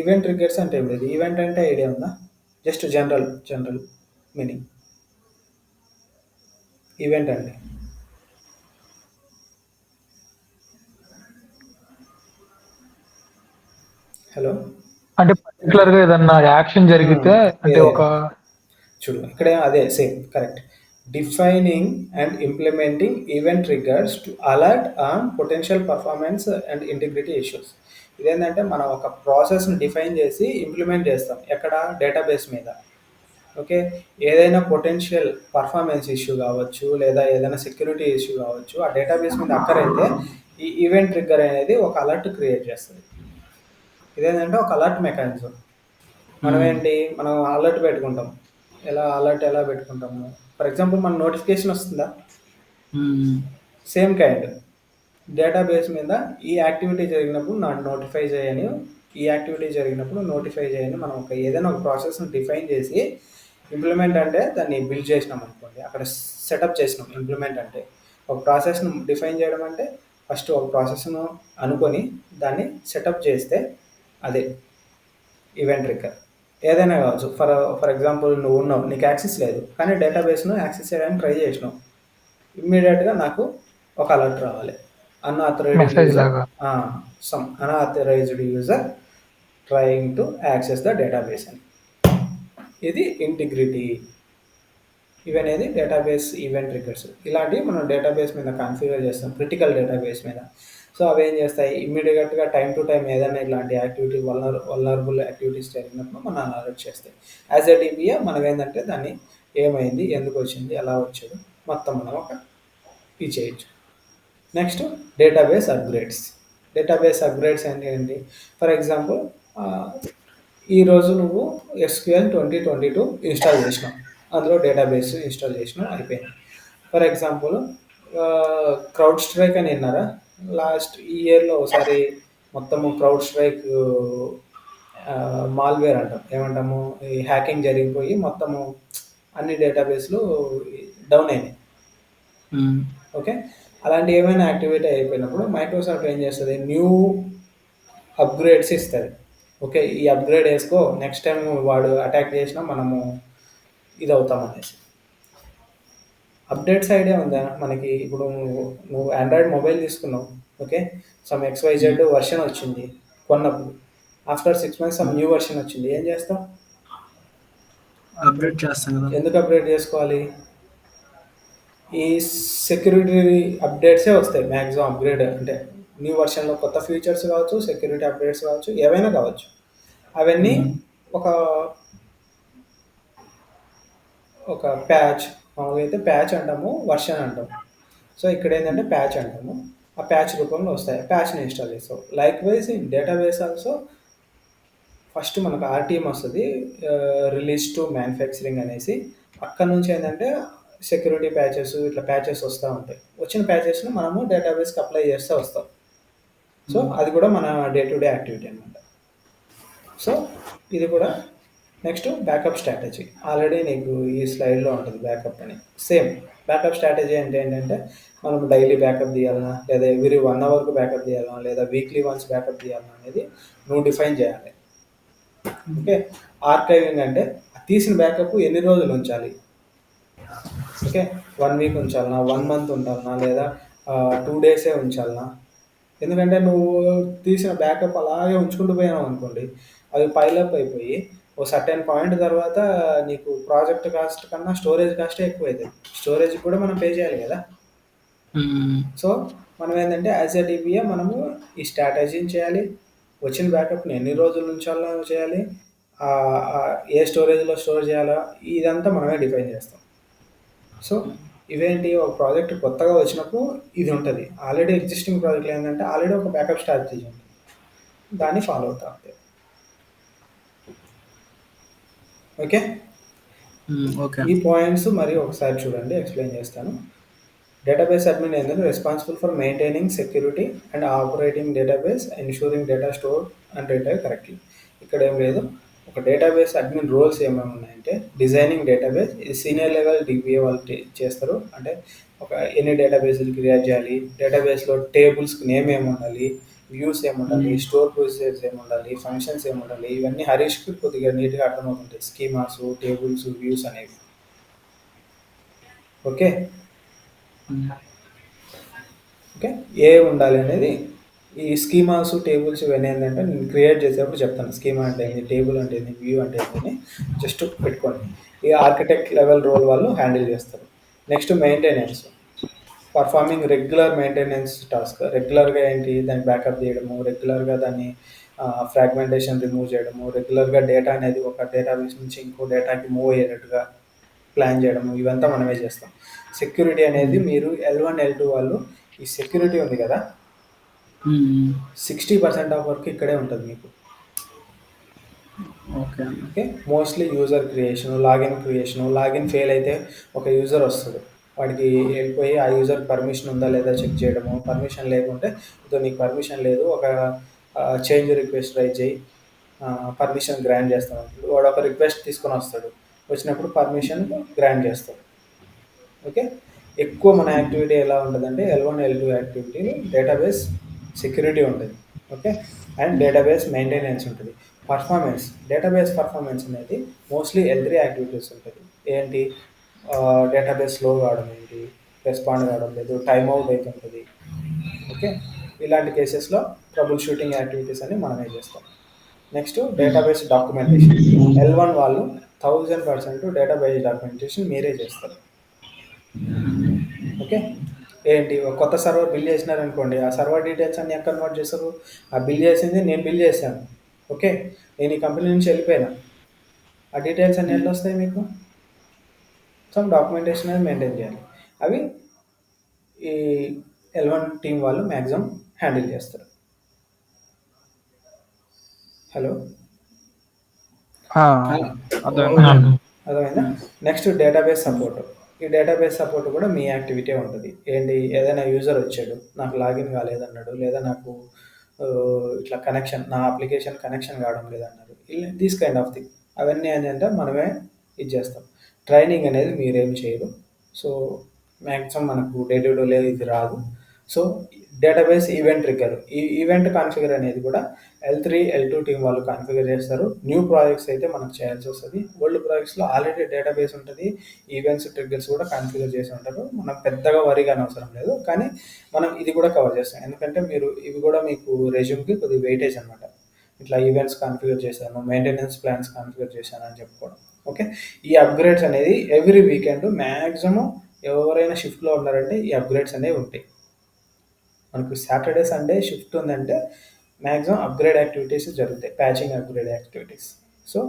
ఈవెంట్ ట్రిగ్గర్స్ అంటే ఏం లేదు. ఈవెంట్ అంటే ఐడియా ఉందా? జస్ట్ జనరల్ మీనింగ్ ఈవెంట్ అంటే. హలో. అంటే పర్టికులర్ గా ఏదన్నా యాక్షన్ జరిగితే అంటే ఒక చూడు ఇక్కడ అదే same correct. Defining and implementing event triggers to alert on potential performance and integrity issues. ఇదేంటంటే మనం ఒక ప్రాసెస్ని డిఫైన్ చేసి ఇంప్లిమెంట్ చేస్తాం. ఎక్కడ? డేటాబేస్ మీద. ఓకే. ఏదైనా పొటెన్షియల్ పర్ఫార్మెన్స్ ఇష్యూ కావచ్చు, లేదా ఏదైనా సెక్యూరిటీ ఇష్యూ కావచ్చు, ఆ డేటాబేస్ మీద అక్కరైతే ఈ ఈవెంట్ ట్రిగ్గర్ అనేది ఒక అలర్ట్ క్రియేట్ చేస్తుంది. ఇదేంటంటే ఒక అలర్ట్ మెకానిజం. మనం అలర్ట్ పెట్టుకుంటాం. అలర్ట్ ఎలా పెట్టుకుంటాము? ఫర్ ఎగ్జాంపుల్ మన నోటిఫికేషన్ వస్తుందా? సేమ్ కైండ్ డేటాబేస్ మీద ఈ యాక్టివిటీ జరిగినప్పుడు నాకు నోటిఫై చేయని, ఈ యాక్టివిటీ జరిగినప్పుడు నోటిఫై చేయని మనం ఏదైనా ఒక ప్రాసెస్ని డిఫైన్ చేసి ఇంప్లిమెంట్ అంటే దాన్ని బిల్డ్ చేసినాం అనుకోండి, అక్కడ సెటప్ చేసినాం. ఇంప్లిమెంట్ అంటే ఒక ప్రాసెస్ను డిఫైన్ చేయడం అంటే ఫస్ట్ ఒక ప్రాసెస్ను అనుకొని దాన్ని సెటప్ చేస్తే అదే ఈవెంట్ ట్రిగ్గర్. ఏదైనా కావచ్చు. ఫర్ ఎగ్జాంపుల్ నువ్వు ఉన్నావు, నీకు యాక్సెస్ లేదు, కానీ డేటాబేస్ను యాక్సెస్ చేయడానికి ట్రై చేసినావు. ఇమ్మీడియట్గా నాకు ఒక అలర్ట్ రావాలి. Unauthorised user trying to access the database అని. ఇది ఇంటిగ్రిటీ. ఇవి అనేది డేటాబేస్ ఈవెంట్ ట్రిగ్గర్స్. ఇలాంటివి మనం డేటాబేస్ మీద కాన్ఫిగర్ చేస్తాం, క్రిటికల్ డేటాబేస్ మీద. సో అవి ఏం చేస్తాయి? ఇమ్మీడియట్గా టైం టు టైం ఏదైనా ఇలాంటి యాక్టివిటీ వల్నరబుల్ యాక్టివిటీస్ జరిగినప్పుడు మనం అలర్ట్ చేస్తాయి. యాజ్ ఎ డిబిఏ మనం ఏంటంటే దాన్ని ఏమైంది, ఎందుకు వచ్చింది, ఎలా వచ్చాడు మొత్తం మనం ఒక ఇది చేయొచ్చు. Next database upgrades. Database upgrades అంటే ఏంటి? ఫర్ ఎగ్జాంపుల్ ఈరోజు నువ్వు SQL 2022 ఇన్స్టాల్ చేసినావు, అందులో డేటాబేస్ ఇన్స్టాల్ చేసినావు, అయిపోయింది. ఫర్ ఎగ్జాంపుల్ క్రౌడ్ స్ట్రైక్ అని విన్నారా? లాస్ట్ ఇయర్లో ఒకసారి మొత్తము క్రౌడ్ స్ట్రైక్ మాల్వేర్ అంటాం, ఏమంటాము, ఈ హ్యాకింగ్ జరిగిపోయి మొత్తము అన్ని డేటాబేస్లు డౌన్ అయినాయి. ఓకే. అలాంటి ఏమైనా యాక్టివిటీ అయిపోయినప్పుడు మైక్రోసాఫ్ట్ ఏం చేస్తుంది? న్యూ అప్గ్రేడ్స్ ఇస్తుంది. ఓకే, ఈ అప్గ్రేడ్ వేసుకో, నెక్స్ట్ టైం వాడు అటాక్ చేసినా మనము ఇది అవుతాం అనేసి. అప్డేట్స్ ఐడియా ఉందా మనకి? ఇప్పుడు నువ్వు ఆండ్రాయిడ్ మొబైల్ తీసుకున్నావు, ఓకే, సమ్ XYZ వర్షన్ వచ్చింది కొన్నప్పుడు. After 6 months some new version వచ్చింది, ఏం చేస్తావు? అప్డేట్ చేస్తాం కదా. ఎందుకు అప్డేట్ చేసుకోవాలి? ఈ సెక్యూరిటీ అప్డేట్సే వస్తాయి మ్యాక్సిమం. అప్గ్రేడ్ అంటే న్యూ వర్షన్లో కొత్త ఫీచర్స్ కావచ్చు, సెక్యూరిటీ అప్డేట్స్ కావచ్చు, ఏవైనా కావచ్చు. అవన్నీ ఒక ప్యాచ్, మామూలుగా అయితే ప్యాచ్ అంటాము, వర్షన్ అంటాము. సో ఇక్కడ ఏంటంటే ప్యాచ్ అంటాము. ఆ ప్యాచ్ రూపంలో వస్తాయి, ప్యాచ్ని ఇన్స్టాల్ చేస్తావు. Like wise in database also first మనకు RTM వస్తుంది, రిలీజ్ టు మ్యానుఫ్యాక్చరింగ్ అనేసి. అక్కడ నుంచి ఏంటంటే సెక్యూరిటీ ప్యాచెస్, ఇట్లా ప్యాచెస్ వస్తూ ఉంటాయి. వచ్చిన ప్యాచెస్ను మనము డేటాబేస్కి అప్లై చేస్తూ వస్తాం. సో అది కూడా మన డే టు డే యాక్టివిటీ అనమాట. సో ఇది కూడా. Next backup strategy. ఆల్రెడీ నీకు ఈ స్లైడ్లో ఉంటుంది బ్యాకప్ అని. సేమ్ బ్యాకప్ స్ట్రాటజీ అంటే ఏంటంటే మనం డైలీ బ్యాకప్ తీయాలన్నా, లేదా ఎవ్రీ 1 hourకు బ్యాకప్ తీయాలన్నా, లేదా వీక్లీ వన్స్ బ్యాకప్ తీయాలన్నా అనేది నువ్వు డిఫైన్ చేయాలి. ఓకే. ఆర్కైవింగ్ అంటే తీసిన బ్యాకప్ ఎన్ని రోజులు ఉంచాలి? ఓకే, 1 week ఉంచాలన్నా, 1 month ఉంచాలన్నా, లేదా 2 days ఉంచాలన్నా? ఎందుకంటే నువ్వు తీసిన బ్యాకప్ అలాగే ఉంచుకుంటూ పోయావు అనుకోండి, అవి పైలప్ అయిపోయి ఓ సర్టెన్ పాయింట్ తర్వాత నీకు ప్రాజెక్ట్ కాస్ట్ కన్నా స్టోరేజ్ కాస్టే ఎక్కువ అవుతుంది. స్టోరేజ్ కూడా మనం పే చేయాలి కదా. సో మనం ఏంటంటే యాజ్ ఎ డిబిఏ మనము ఈ స్ట్రాటజీని చేయాలి. వచ్చిన బ్యాకప్ని ఎన్ని రోజుల ఉంచాలో చేయాలి, ఏ స్టోరేజ్లో స్టోర్ చేయాలో ఇదంతా మనమే డిఫైన్ చేస్తాం. సో ఇవేంటి, ఒక ప్రాజెక్ట్ కొత్తగా వచ్చినప్పుడు ఇది ఉంటుంది. ఆల్రెడీ ఎగ్జిస్టింగ్ ప్రాజెక్ట్లో ఏంటంటే ఆల్రెడీ ఒక బ్యాకప్ స్ట్రాటజీ ఉంటుంది, దాన్ని ఫాలో అవుతా ఉంటాయి. ఓకే. ఈ పాయింట్స్ మరి ఒకసారి చూడండి, ఎక్స్ప్లెయిన్ చేస్తాను. డేటాబేస్ అడ్మిన్ ఏంటంటే responsible for maintaining security and operating database, ensuring data store and retrieve correctly. ఇక్కడ ఏం లేదు. ఒక డేటాబేస్ అడ్మిన్ రోల్స్ ఏమేమి ఉన్నాయంటే డిజైనింగ్ డేటాబేస్, ఇది సీనియర్ లెవెల్ డిబిఏ వాళ్ళు చేస్తారు. అంటే ఒక ఎన్ని డేటాబేస్లు క్రియేట్ చేయాలి, డేటాబేస్లో టేబుల్స్కి నేమ్ ఏమి ఉండాలి, వ్యూస్ ఏముండాలి, స్టోర్ ప్రొసీజర్స్ ఏముండాలి, ఫంక్షన్స్ ఏముండాలి, ఇవన్నీ హరీష్కి కొద్దిగా నీట్గా అర్థమవుతుంటాయి. స్కీమాస్, టేబుల్స్, వ్యూస్ అనేవి. ఓకే ఓకే ఏ ఉండాలి అనేది ఈ స్కీమాస్, టేబుల్స్ ఇవన్నీ ఏంటంటే నేను క్రియేట్ చేసేటప్పుడు చెప్తాను. స్కీమా అంటే ఏంది, టేబుల్ అంటే ఏంది, వ్యూ అంటే ఏంటి జస్ట్ పెట్టుకోండి. ఈ ఆర్కిటెక్ట్ లెవెల్ రోల్ వాళ్ళు హ్యాండిల్ చేస్తారు. Next maintenance, performing regular maintenance task. రెగ్యులర్గా ఏంటి, దాన్ని బ్యాకప్ చేయడము, రెగ్యులర్గా దాన్ని ఫ్రాగ్మెంటేషన్ రిమూవ్ చేయడము, రెగ్యులర్గా డేటా అనేది ఒక డేటాబేస్ నుంచి ఇంకో డేటాకి మూవ్ అయ్యేటట్టుగా ప్లాన్ చేయడము, ఇవంతా మనమే చేస్తాం. సెక్యూరిటీ అనేది మీరు L1, L2 వాళ్ళు ఈ సెక్యూరిటీ ఉంది కదా, 60% ఆఫ్ వర్క్ ఇక్కడే ఉంటుంది మీకు. Okay mostly user creation, login fail అయితే ఒక యూజర్ వస్తుంది, వాడికి వెళ్ళిపోయి ఆ యూజర్ పర్మిషన్ ఉందా లేదా చెక్ చేయడము. పర్మిషన్ లేకుంటే ఇదో నీకు పర్మిషన్ లేదు, ఒక చేంజ్ రిక్వెస్ట్ రైజ్ చేయి, పర్మిషన్ గ్రాంట్ చేస్తాం. వాడు ఒక రిక్వెస్ట్ తీసుకొని వస్తాడు, వచ్చినప్పుడు పర్మిషన్ గ్రాంట్ చేస్తాడు. ఓకే ఎక్కువ మన యాక్టివిటీ ఎలా ఉంటుందంటే L1, L2 యాక్టివిటీలో డేటాబేస్ సెక్యూరిటీ ఉంటుంది. ఓకే అండ్ డేటాబేస్ మెయింటెనెన్స్ ఉంటుంది. డేటాబేస్ పర్ఫార్మెన్స్ అనేది మోస్ట్లీ L3 యాక్టివిటీస్ ఉంటుంది. ఏంటి, డేటాబేస్ స్లో కావడం ఏంటి, రెస్పాండ్ కావడం లేదు, టైమ్ అవుట్ అవుతుంటుంది. ఓకే ఇలాంటి కేసెస్లో ట్రబుల్ షూటింగ్ యాక్టివిటీస్ అని మనమే చేస్తాం. Next database documentation. L1 వాళ్ళు 1000% డేటాబేస్ డాక్యుమెంటేషన్ మీరే చేస్తారు. ఓకే ఏంటి, ఒక కొత్త సర్వర్ బిల్ చేసినారనుకోండి, ఆ సర్వర్ డీటెయిల్స్ అన్ని ఎక్కడ నోట్ చేస్తారు, ఆ బిల్ చేసింది నేను బిల్ చేశాను. ఓకే నేను ఈ కంపెనీ నుంచి వెళ్ళిపోయినా, ఆ డీటెయిల్స్ అన్ని ఎట్లా వస్తాయి మీకు, సమ్ డాక్యుమెంటేషన్ అనేది మెయింటైన్ చేయాలి. అవి ఈ L1 టీం వాళ్ళు మ్యాక్సిమం హ్యాండిల్ చేస్తారు. హలో అర్థమైందా? Next database support. ఈ డేటాబేస్ సపోర్ట్ కూడా మీ యాక్టివిటీ ఉంటుంది. ఏంటి, ఏదైనా యూజర్ వచ్చాడు, నాకు లాగిన్ కాలేదన్నాడు, లేదా నాకు ఇట్లా కనెక్షన్, నా అప్లికేషన్ కనెక్షన్ కావడం లేదన్నారు, దీస్ కైండ్ ఆఫ్ థింగ్, అవన్నీ ఏంటంటే మనమే ఇది చేస్తాం. ట్రైనింగ్ అనేది మీరేం చేయరు. సో మ్యాక్సిమం మనకు డే టు డే ఇది రాదు. సో డేటాబేస్ ఈవెంట్ ట్రిగ్గర్, ఈ ఈవెంట్ కాన్ఫిగర్ అనేది కూడా L3, L2 టీం వాళ్ళు కాన్ఫిగర్ చేస్తారు. న్యూ ప్రాజెక్ట్స్ అయితే మనకు చేయాల్సి వస్తుంది. ఓల్డ్ ప్రాజెక్ట్స్లో ఆల్రెడీ డేటాబేస్ ఉంటుంది, ఈవెంట్స్ ట్రిగ్గర్స్ కూడా కాన్ఫిగర్ చేసి ఉంటారు. మనం పెద్దగా వరిగా అవసరం లేదు, కానీ మనం ఇది కూడా కవర్ చేస్తాం. ఎందుకంటే మీరు ఇవి కూడా మీకు రెజ్యూమ్కి కొద్దిగా వెయిటేజ్ అనమాట. ఇట్లా ఈవెంట్స్ కాన్ఫిగర్ చేశాను, మెయింటెనెన్స్ ప్లాన్స్ కాన్ఫిగర్ చేశాను అని చెప్పుకోవడం. ఓకే ఈ అప్గ్రేడ్స్ అనేది ఎవ్రీ వీకెండ్ మ్యాక్సిమం ఎవరైనా షిఫ్ట్లో ఉన్నారంటే ఈ అప్గ్రేడ్స్ అనేవి ఉంటాయి. మనకు సాటర్డే సండే షిఫ్ట్ ఉందంటే మ్యాక్సిమం అప్గ్రేడ్ యాక్టివిటీస్ జరుగుతాయి, patching upgrade activities. So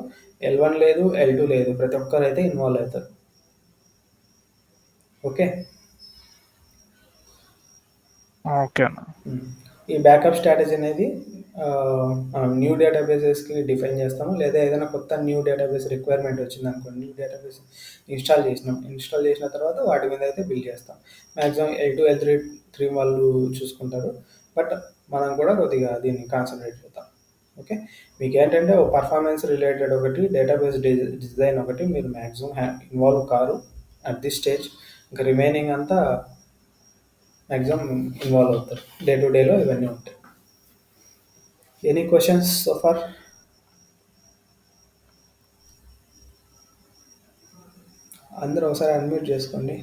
L1 లేదు, L2 లేదు, ప్రతి ఒక్కరు అయితే ఇన్వాల్వ్ అవుతారు. ఓకే ఓకే అన్న. ఈ బ్యాకప్ స్ట్రాటజీ అనేది న్యూ డేటాబేసెస్కి డిఫైన్ చేస్తాము, లేదా ఏదైనా కొత్త న్యూ డేటాబేస్ రిక్వైర్మెంట్ వచ్చింది అనుకోండి, న్యూ డేటాబేస్ ఇన్స్టాల్ చేసిన తర్వాత వాటి మీద అయితే బిల్డ్ చేస్తాం. మ్యాక్సిమం L2, L3 వాళ్ళు చూసుకుంటారు, బట్ మనం కూడా కొద్దిగా దీన్ని కాన్సన్ట్రేట్ చేద్దాం. ఓకే మీకు ఏంటంటే పర్ఫార్మెన్స్ రిలేటెడ్ ఒకటి, డేటాబేస్ డిజైన్ ఒకటి మీరు మ్యాక్సిమం ఇన్వాల్వ్ కారు అట్ దిస్ స్టేజ్. ఇంకా రిమైనింగ్ అంతా మ్యాక్సిమం ఇన్వాల్వ్ అవుతారు. డే టు డేలో ఇవన్నీ ఉంటాయి. Any questions so far? అందరూ ఒకసారి అన్మ్యూట్ చేసుకోండి.